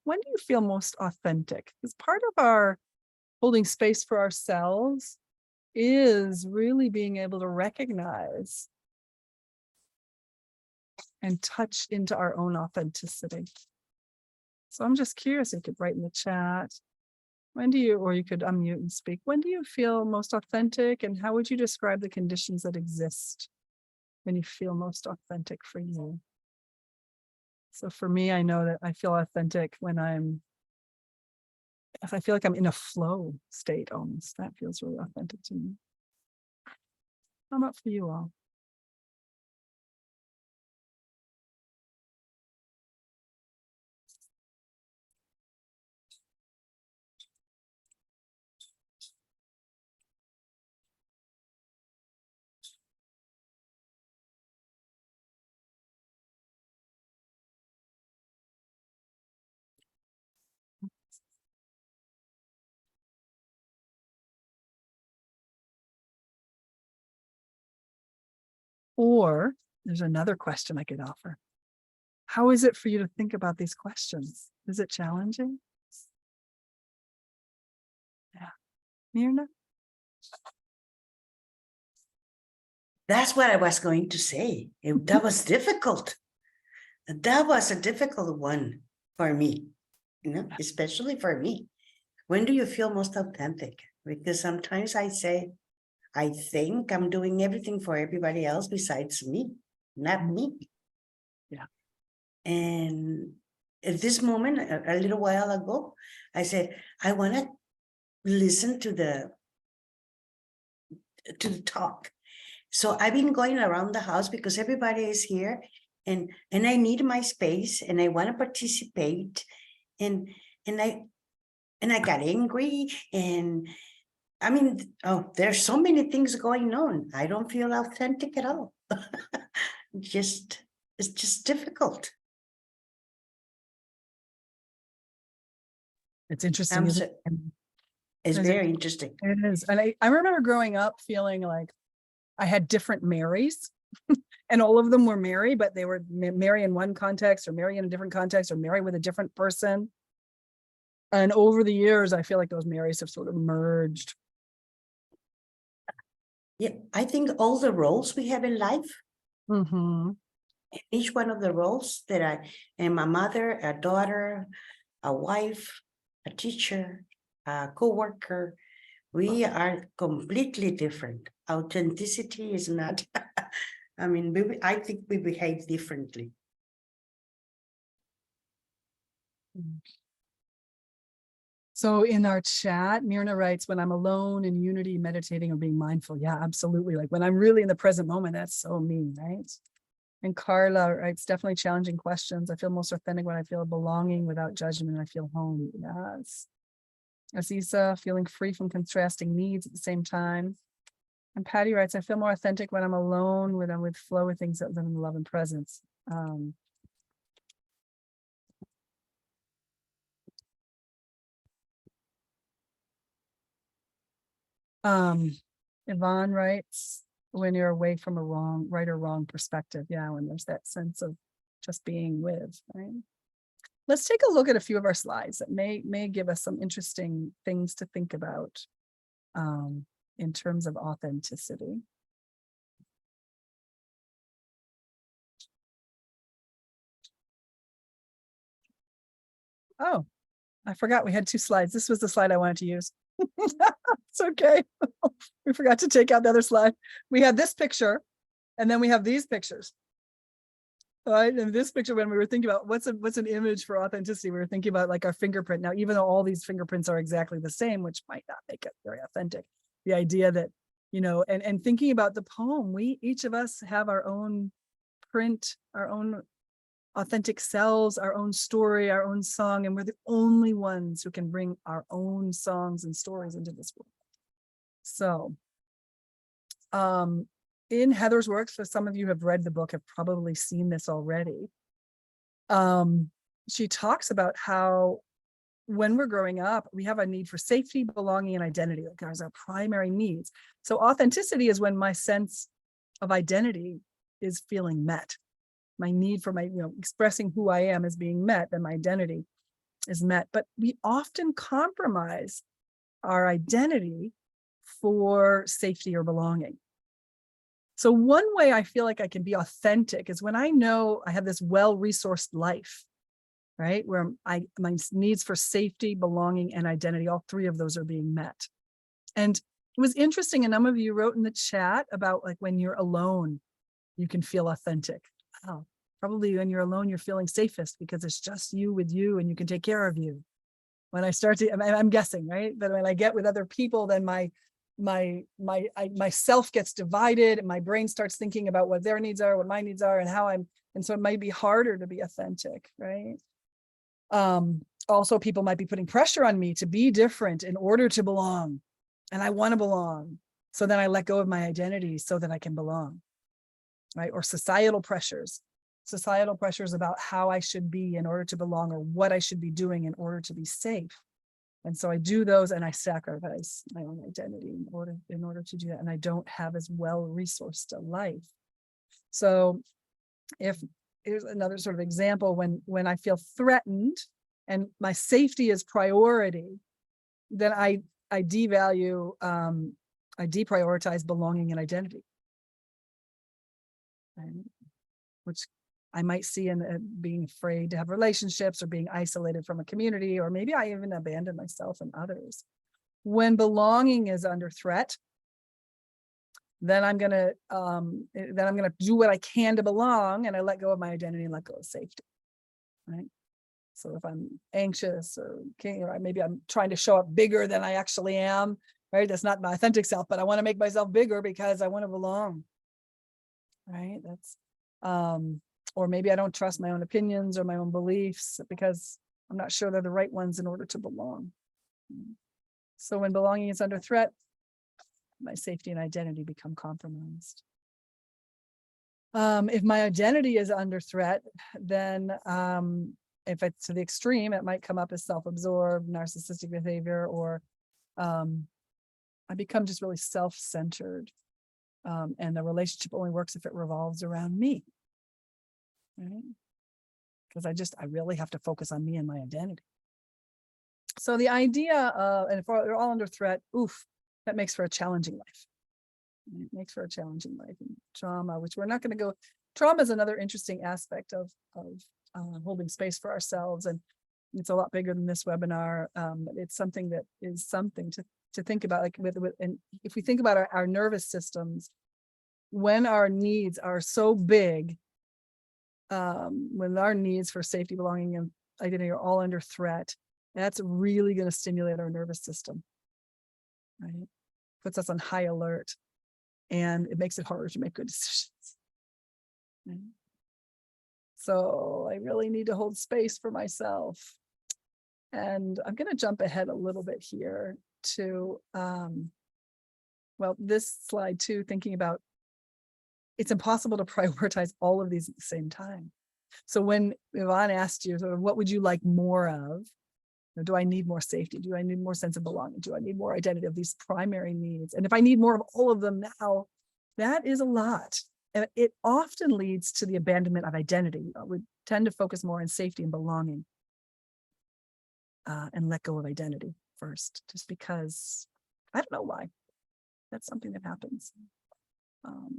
Speaker 1: do you feel most authentic? Because part of our holding space for ourselves is really being able to recognize and touch into our own authenticity. So I'm just curious, you could write in the chat. When do you, or you could unmute and speak, when do you feel most authentic, and how would you describe the conditions that exist when you feel most authentic for you? So for me, I know that I feel authentic when if I feel like I'm in a flow state almost. That feels really authentic to me. How about for you all? Or there's another question I could offer. How is it for you to think about these questions? Is it challenging? Yeah. Mirna?
Speaker 7: That's what I was going to say. That was difficult. That was a difficult one for me, especially for me. When do you feel most authentic? Because sometimes I say, I think I'm doing everything for everybody else besides me, not me.
Speaker 1: Yeah.
Speaker 7: And at this moment, a little while ago, I said, I want to listen to the talk. So I've been going around the house because everybody is here, and I need my space, and I want to participate, and I got angry, and I mean, there's so many things going on. I don't feel authentic at all. It's just difficult.
Speaker 1: It's interesting. Isn't it?
Speaker 7: It's very interesting.
Speaker 1: It is. And I remember growing up feeling like I had different Marys and all of them were Mary, but they were Mary in one context or Mary in a different context or Mary with a different person. And over the years, I feel like those Marys have sort of merged.
Speaker 7: Yeah, I think all the roles we have in life, each one of the roles that I am, a mother, a daughter, a wife, a teacher, a co-worker, we are completely different. Authenticity is not, I mean, I think we behave differently.
Speaker 1: So in our chat, Mirna writes, when I'm alone in unity, meditating or being mindful. Yeah, absolutely. Like when I'm really in the present moment, that's so me, right? And Carla writes, definitely challenging questions. I feel most authentic when I feel belonging without judgment. I feel home. Yes. Aziza, feeling free from contrasting needs at the same time. And Patty writes, I feel more authentic when I'm alone, when I'm with flow with things that live in love and presence. Iván writes, when you're away from a right or wrong perspective. Yeah, when there's that sense of just being with, right? Let's take a look at a few of our slides that may give us some interesting things to think about in terms of authenticity. Oh, I forgot we had two slides. This was the slide I wanted to use. It's okay. We forgot to take out the other slide. We had this picture, and then we have these pictures. Right, and this picture, when we were thinking about what's an image for authenticity, we were thinking about like our fingerprint. Now, even though all these fingerprints are exactly the same, which might not make it very authentic, the idea that you know, and thinking about the poem, each of us have our own print, our own authentic selves, our own story, our own song, and we're the only ones who can bring our own songs and stories into this world. So in Heather's works, for some of you have read the book, have probably seen this already. She talks about how when we're growing up, we have a need for safety, belonging, and identity. Like those are our primary needs. So authenticity is when my sense of identity is feeling met. My need for my, you know, expressing who I am is being met, then my identity is met. But we often compromise our identity for safety or belonging. So one way I feel like I can be authentic is when I know I have this well-resourced life, right? Where my needs for safety, belonging, and identity, all three of those are being met. And it was interesting, a number of you wrote in the chat about like when you're alone, you can feel authentic. Wow. Probably when you're alone, you're feeling safest because it's just you with you and you can take care of you. When I start to, I'm guessing, right? That when I get with other people, then my self gets divided and my brain starts thinking about what their needs are, what my needs are, and how and so it might be harder to be authentic, right? Also, people might be putting pressure on me to be different in order to belong. And I want to belong. So then I let go of my identity so that I can belong, right? Or societal pressures about how I should be in order to belong, or what I should be doing in order to be safe. And so I do those and I sacrifice my own identity in order to do that. And I don't have as well-resourced a life. So here's another sort of example, when I feel threatened and my safety is priority, then I devalue, I deprioritize belonging and identity, right? Which I might see in being afraid to have relationships or being isolated from a community, or maybe I even abandon myself and others. When belonging is under threat, then I'm gonna do what I can to belong, and I let go of my identity and let go of safety, right? So if I'm anxious or maybe I'm trying to show up bigger than I actually am, right? That's not my authentic self, but I want to make myself bigger because I want to belong, right? That's or maybe I don't trust my own opinions or my own beliefs because I'm not sure they're the right ones in order to belong. So when belonging is under threat, my safety and identity become compromised. If my identity is under threat, then if it's to the extreme, it might come up as self-absorbed, narcissistic behavior, or I become just really self-centered. And the relationship only works if it revolves around me, right? Because I really have to focus on me and my identity. So the idea of, and if they're all under threat, that makes for a challenging life. It makes for a challenging life. And trauma, which we're not going to go, trauma is another interesting aspect of holding space for ourselves. And it's a lot bigger than this webinar, but it's something that is something to think about. Like and if we think about our nervous systems, when our needs are so big, when our needs for safety, belonging, and identity are all under threat, that's really going to stimulate our nervous system, right? Puts us on high alert, and it makes it harder to make good decisions. Right? So I really need to hold space for myself. And I'm going to jump ahead a little bit here to, this slide too, thinking about it's impossible to prioritize all of these at the same time. So when Iván asked you, sort of, what would you like more of? Do I need more safety? Do I need more sense of belonging? Do I need more identity of these primary needs? And if I need more of all of them now, that is a lot. And it often leads to the abandonment of identity. We tend to focus more on safety and belonging and let go of identity first, just because I don't know why. That's something that happens.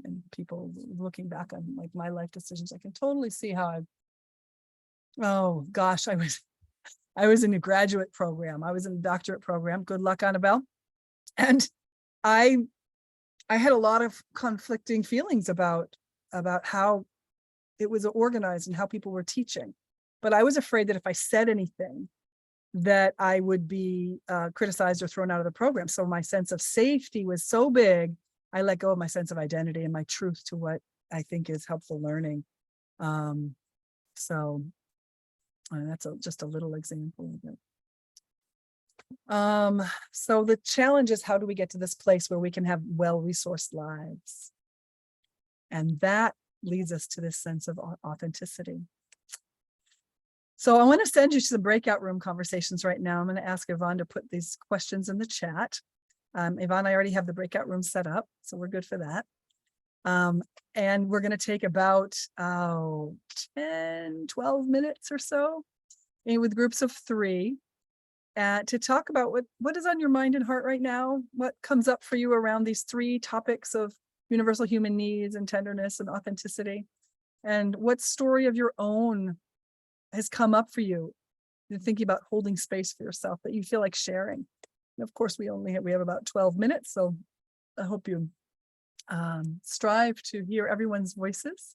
Speaker 1: And people looking back on like my life decisions, I can totally see how I was in a graduate program. I was in a doctorate program. Good luck, Annabelle. And I had a lot of conflicting feelings about how it was organized and how people were teaching. But I was afraid that if I said anything, that I would be criticized or thrown out of the program. So my sense of safety was so big I let go of my sense of identity and my truth to what I think is helpful learning. So that's just a little example of it. So the challenge is, how do we get to this place where we can have well-resourced lives? And that leads us to this sense of authenticity. So I want to send you to the breakout room conversations right now. I'm going to ask Iván to put these questions in the chat. Iván, I already have the breakout room set up, so we're good for that. And we're going to take about 10, 12 minutes or so with groups of 3 to talk about what is on your mind and heart right now, what comes up for you around these 3 topics of universal human needs and tenderness and authenticity, and what story of your own has come up for you. You're thinking about holding space for yourself that you feel like sharing. And of course, we have about 12 minutes, so I hope you strive to hear everyone's voices,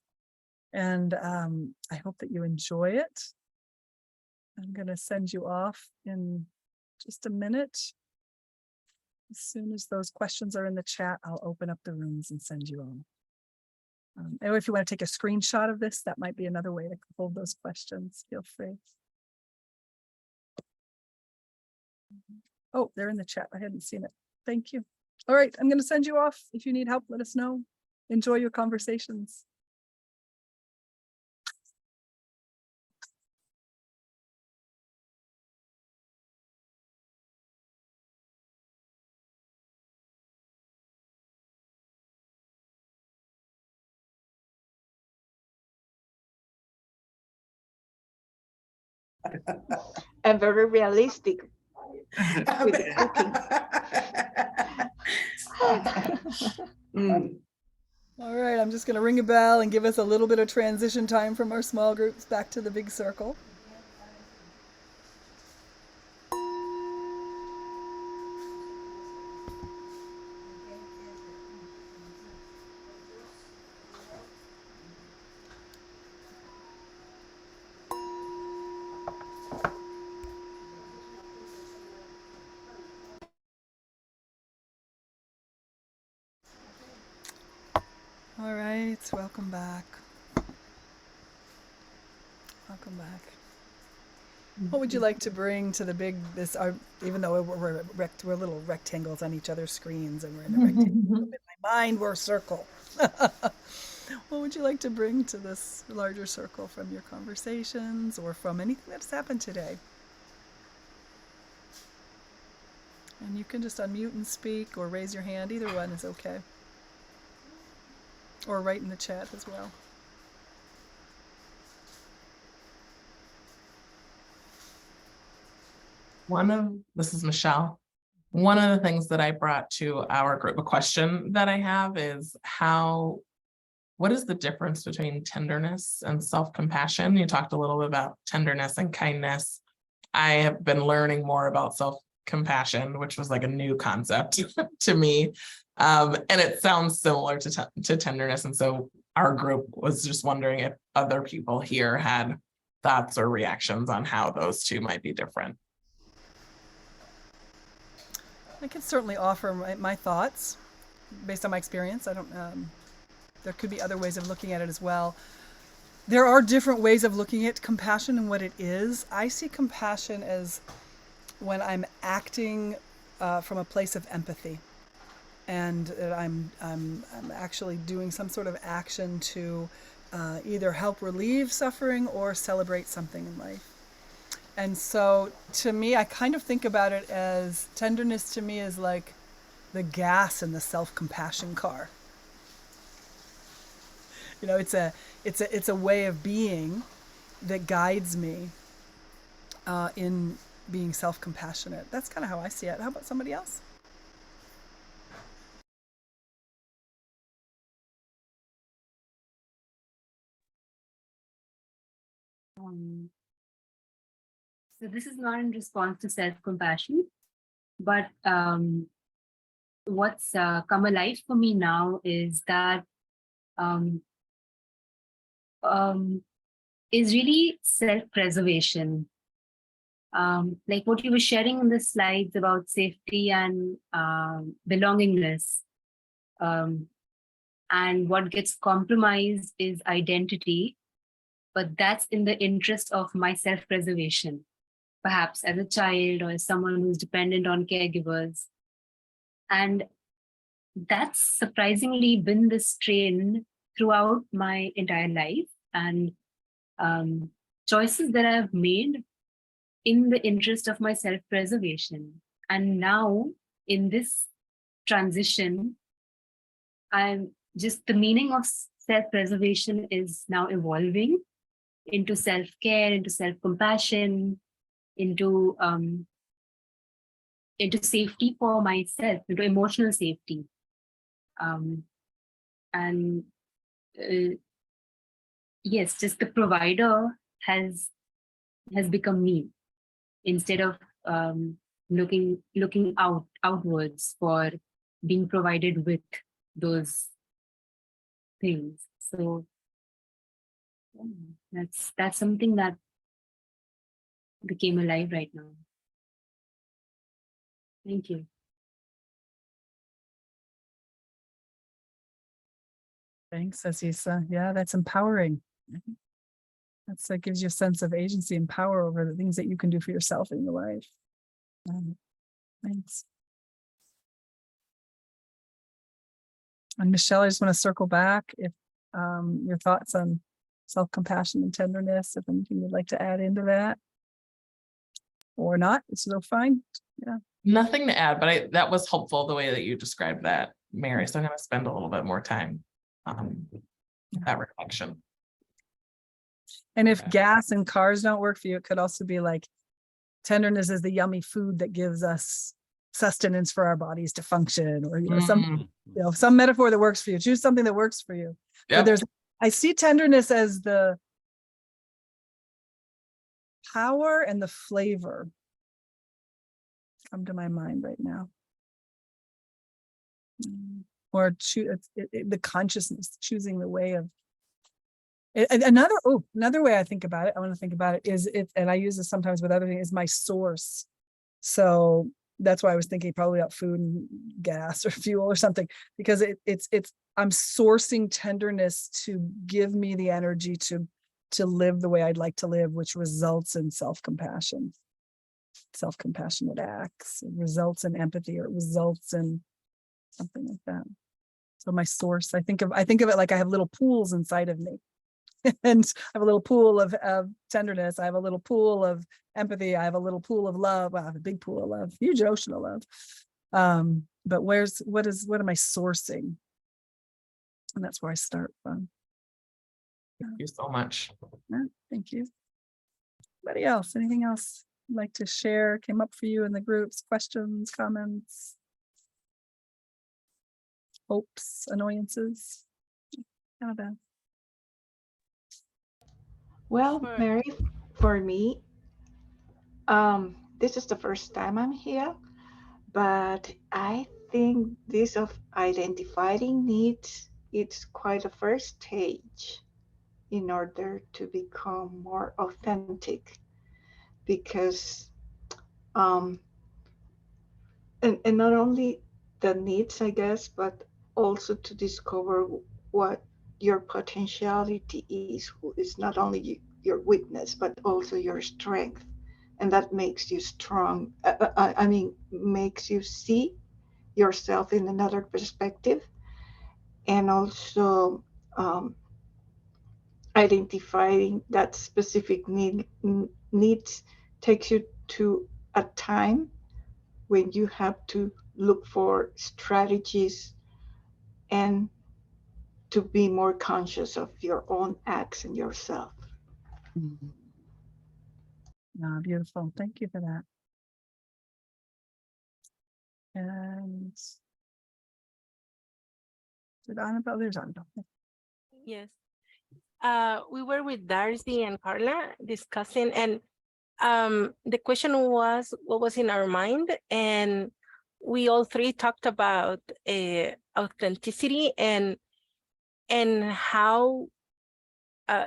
Speaker 1: and I hope that you enjoy it. I'm going to send you off in just a minute. As soon as those questions are in the chat, I'll open up the rooms and send you on. And if you want to take a screenshot of this, that might be another way to hold those questions. Feel free. Oh, they're in the chat. I hadn't seen it. Thank you. All right, I'm going to send you off. If you need help, let us know. Enjoy your conversations.
Speaker 5: And very realistic with the cooking.
Speaker 1: All right, I'm just going to ring a bell and give us a little bit of transition time from our small groups back to the big circle. All right, welcome back. Welcome back. What would you like to bring to the big, even though we're little rectangles on each other's screens and we're in a rectangle, in my mind we're a circle. What would you like to bring to this larger circle from your conversations or from anything that's happened today? And you can just unmute and speak or raise your hand. Either one is okay. Or write in the chat as well.
Speaker 4: This is Michelle. One of the things that I brought to our group, a question that I have is what is the difference between tenderness and self-compassion? You talked a little bit about tenderness and kindness. I have been learning more about self-compassion, which was like a new concept to me. And it sounds similar to tenderness. And so our group was just wondering if other people here had thoughts or reactions on how those two might be different.
Speaker 1: I can certainly offer my thoughts based on my experience. I don't. There could be other ways of looking at it as well. There are different ways of looking at compassion and what it is. I see compassion as when I'm acting from a place of empathy, and that I'm actually doing some sort of action to either help relieve suffering or celebrate something in life. And so to me, I kind of think about it as tenderness to me is like the gas in the self-compassion car. You know, it's a way of being that guides me in being self-compassionate. That's kind of how I see it. How about somebody else?
Speaker 3: So this is not in response to self-compassion, but what's come alive for me now is that is really self-preservation. Like what you were sharing in the slides about safety and belongingness. And what gets compromised is identity, but that's in the interest of my self-preservation, perhaps as a child or as someone who's dependent on caregivers. And that's surprisingly been the strain throughout my entire life. And choices that I've made in the interest of my self-preservation. And now in this transition, I'm just, the meaning of self-preservation is now evolving into self-care, into self-compassion, into safety for myself, into emotional safety. Yes, just the provider has become me, instead of looking outwards for being provided with those things. So that's something that became alive right now. Thank you.
Speaker 1: Thanks, Asisa. Yeah, that's empowering. That gives you a sense of agency and power over the things that you can do for yourself in your life. Thanks. And Michelle, I just want to circle back if your thoughts on self-compassion and tenderness, if anything you'd like to add into that. Or not, it's still fine. Yeah.
Speaker 4: Nothing to add, but that was helpful the way that you described that, Mary. So I'm going to spend a little bit more time on that reflection.
Speaker 1: And if gas and cars don't work for you, it could also be like tenderness is the yummy food that gives us sustenance for our bodies to function, or some metaphor that works for you. Choose something that works for you.
Speaker 4: Yep.
Speaker 1: But I see tenderness as the power and the flavor come to my mind right now. Or the consciousness, choosing the way of another way I think about it. I want to think about it is and I use this sometimes with other things, is my source. So that's why I was thinking probably about food and gas or fuel or something, because I'm sourcing tenderness to give me the energy to live the way I'd like to live, which results in self-compassionate acts. It results in empathy, or it results in something like that. So my source, I think of it like I have little pools inside of me. And I have a little pool of tenderness. I have a little pool of empathy. I have a little pool of love. Well, I have a big pool of love, huge ocean of love. But what am I sourcing? And that's where I start from.
Speaker 4: Thank you so much.
Speaker 1: Yeah, thank you. Anybody else? Anything else you'd like to share? Came up for you in the groups? Questions, comments, hopes, annoyances? Annabelle.
Speaker 5: Well, Mary, for me, this is the first time I'm here, but I think this of identifying needs, it's quite a first stage in order to become more authentic, because and not only the needs, I guess, but also to discover what your potentiality is. It's not only your weakness, but also your strength. And that makes you strong. Makes you see yourself in another perspective. And also identifying that specific needs takes you to a time when you have to look for strategies and to be more conscious of your own acts and yourself.
Speaker 1: Oh, beautiful. Thank you for that. And did Annabelle? There's Annabelle.
Speaker 9: Yes. We were with Darcy and Carla discussing, and the question was what was in our mind, and we all three talked about authenticity and how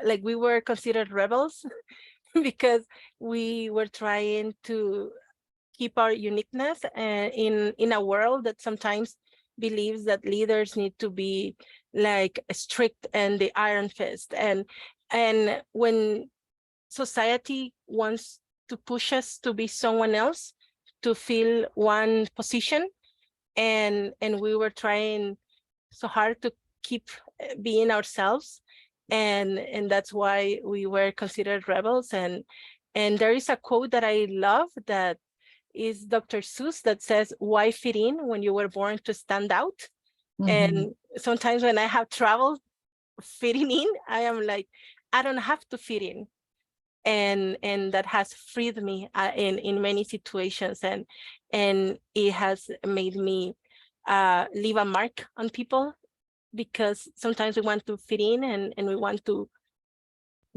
Speaker 9: like we were considered rebels because we were trying to keep our uniqueness in a world that sometimes believes that leaders need to be like strict and the iron fist. And when society wants to push us to be someone else, to fill one position, and we were trying so hard to keep being ourselves, and that's why we were considered rebels. And there is a quote that I love that is Dr. Seuss that says, "Why fit in when you were born to stand out?" And sometimes when I have trouble fitting in, I am like, I don't have to fit in. And that has freed me in many situations, and it has made me leave a mark on people, because sometimes we want to fit in and we want to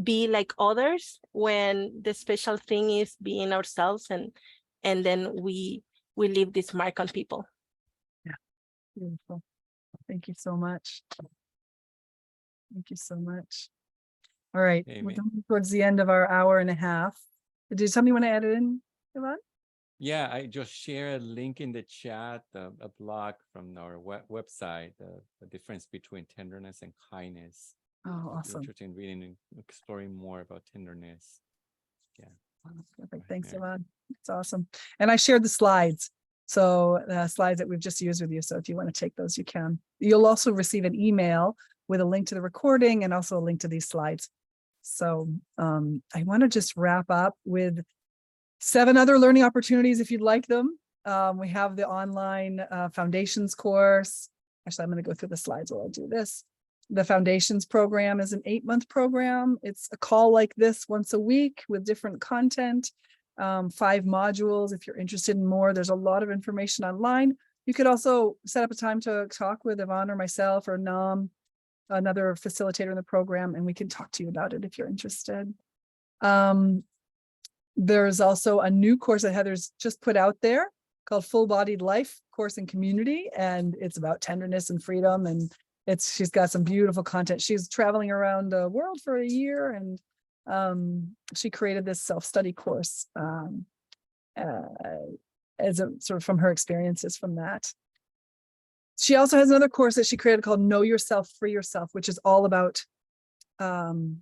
Speaker 9: be like others, when the special thing is being ourselves, and then we leave this mark on people.
Speaker 1: Yeah, beautiful. Thank you so much. Thank you so much. All right, we're
Speaker 2: Amy.
Speaker 1: coming towards the end of our hour and a half. Did somebody want to add it in, Iván?
Speaker 2: Yeah, I just share a link in the chat, a blog from our website, the difference between tenderness and kindness.
Speaker 1: Oh,
Speaker 2: If you're
Speaker 1: awesome.
Speaker 2: interested in reading and exploring more about tenderness. Yeah.
Speaker 1: Perfect. Thanks,
Speaker 2: Yeah.
Speaker 1: Iván. It's awesome. And I shared the slides. So the slides that we've just used with you. So if you want to take those, you can. You'll also receive an email with a link to the recording and also a link to these slides. So I want to just wrap up with 7 other learning opportunities if you'd like them. We have the online foundations course. Actually, I'm going to go through the slides while I do this. The foundations program is an 8-month program. It's a call like this once a week with different content, 5 modules. If you're interested in more, there's a lot of information online. You could also set up a time to talk with Iván or myself or Nam, another facilitator in the program, and we can talk to you about it if you're interested. There's also a new course that Heather's just put out there called Full Bodied Life Course in Community, and it's about tenderness and freedom, and she's got some beautiful content. She's traveling around the world for a year, and she created this self-study course as a sort of from her experiences from that. She also has another course that she created called Know Yourself, Free Yourself, which is all about holding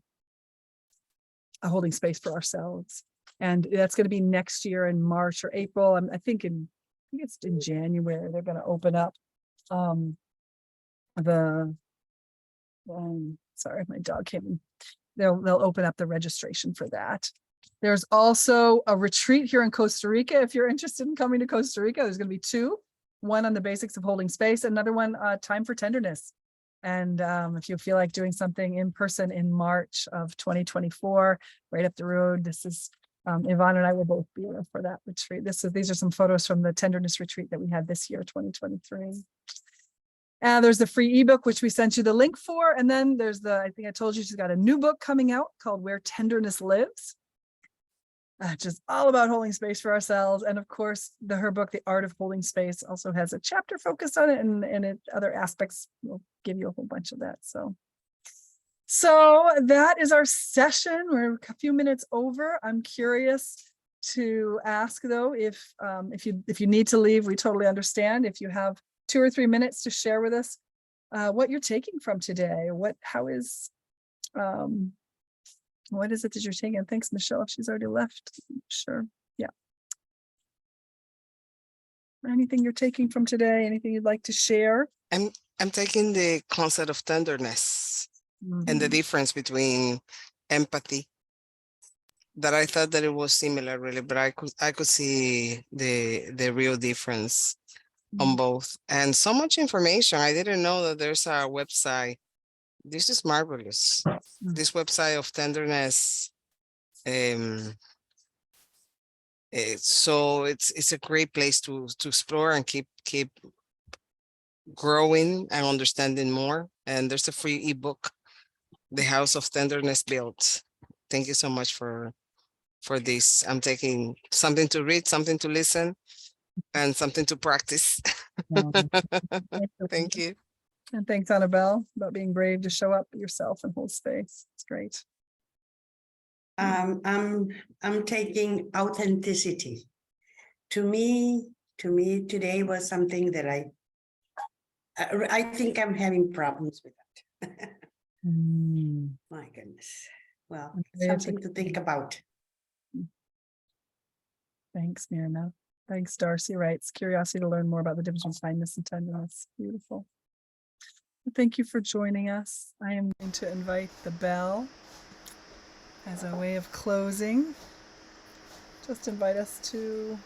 Speaker 1: space for ourselves. And that's going to be next year in March or April. I think it's in January. They're going to open up sorry, my dog came in. They'll open up the registration for that. There's also a retreat here in Costa Rica. If you're interested in coming to Costa Rica, there's going to be 2. One on the basics of holding space, another one, time for tenderness. And if you feel like doing something in person in March of 2024, right up the road, this is Iván and I will both be there for that retreat. These are some photos from the tenderness retreat that we had this year, 2023. And there's the free ebook, which we sent you the link for. And then there's I think I told you she's got a new book coming out called Where Tenderness Lives. Just all about holding space for ourselves. And of course, her book, The Art of Holding Space, also has a chapter focused on it, and other aspects will give you a whole bunch of that. So that is our session. We're a few minutes over. I'm curious to ask, though, if you need to leave, we totally understand. If you have 2 or 3 minutes to share with us what you're taking from today, what is it that you're taking? Thanks, Michelle, if she's already left. Sure. Yeah. Anything you're taking from today? Anything you'd like to share?
Speaker 8: I'm taking the concept of tenderness and the difference between empathy. That I thought that it was similar, really, but I could see the real difference on both. And so much information. I didn't know that there's a website. This is marvelous. This website of tenderness. So it's a great place to explore and keep growing and understanding more. And there's a free ebook, The House of Tenderness Built. Thank you so much for this. I'm taking something to read, something to listen, and something to practice. Thank you.
Speaker 1: And thanks, Annabelle, about being brave to show up yourself and hold space. It's great.
Speaker 7: I'm taking authenticity. To me, today was something that I think I'm having problems with that.
Speaker 1: Mm,
Speaker 7: My goodness. Well,
Speaker 1: Okay,
Speaker 7: something to think about.
Speaker 1: Thanks, Mirna. Thanks, Darcy writes, curiosity to learn more about the difference between kindness and tenderness. Beautiful. Thank you for joining us. I am going to invite the bell as a way of closing. Just invite us to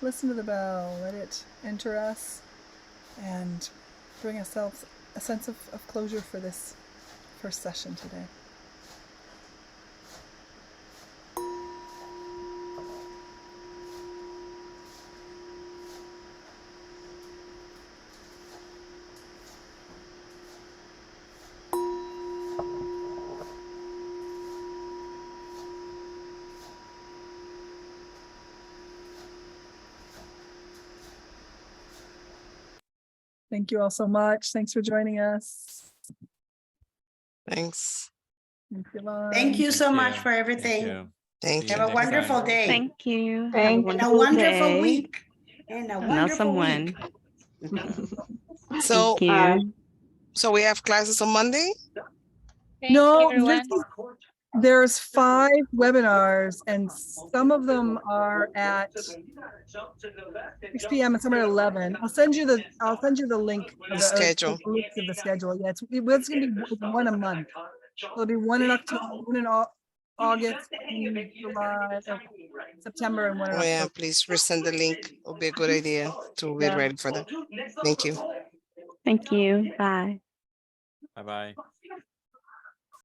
Speaker 1: listen to the bell, let it enter us and bring ourselves a sense of closure for this first session today. Thank you all so much. Thanks for joining us.
Speaker 8: Thanks.
Speaker 1: Thank you, Iván.
Speaker 7: Thank you so much
Speaker 2: you.
Speaker 7: for
Speaker 2: Thank
Speaker 7: everything.
Speaker 2: you.
Speaker 8: Thank
Speaker 2: See
Speaker 8: you.
Speaker 7: Have a
Speaker 2: next
Speaker 7: wonderful
Speaker 2: time.
Speaker 7: day.
Speaker 12: Thank you. Have a
Speaker 5: Thank
Speaker 7: And a
Speaker 12: wonderful
Speaker 7: wonderful
Speaker 12: day.
Speaker 7: week. And a
Speaker 12: An
Speaker 7: wonderful
Speaker 12: awesome
Speaker 7: week.
Speaker 12: one.
Speaker 8: So,
Speaker 12: Thank you.
Speaker 8: so we have classes on Monday?
Speaker 11: Thank
Speaker 1: No,
Speaker 11: you, everyone.
Speaker 1: there's 5 webinars and some of them are at 6 p.m. and some are at 11. I'll send you the link of
Speaker 8: The schedule.
Speaker 1: the link of the schedule. Yeah, it's gonna be one a month. It'll be one in October, one in August, in July, September, and one in
Speaker 8: Oh yeah,
Speaker 1: October.
Speaker 8: please resend the link. It would be a good idea to be
Speaker 1: Yeah.
Speaker 8: ready for that. Thank you.
Speaker 12: Thank you. Bye.
Speaker 2: Bye-bye.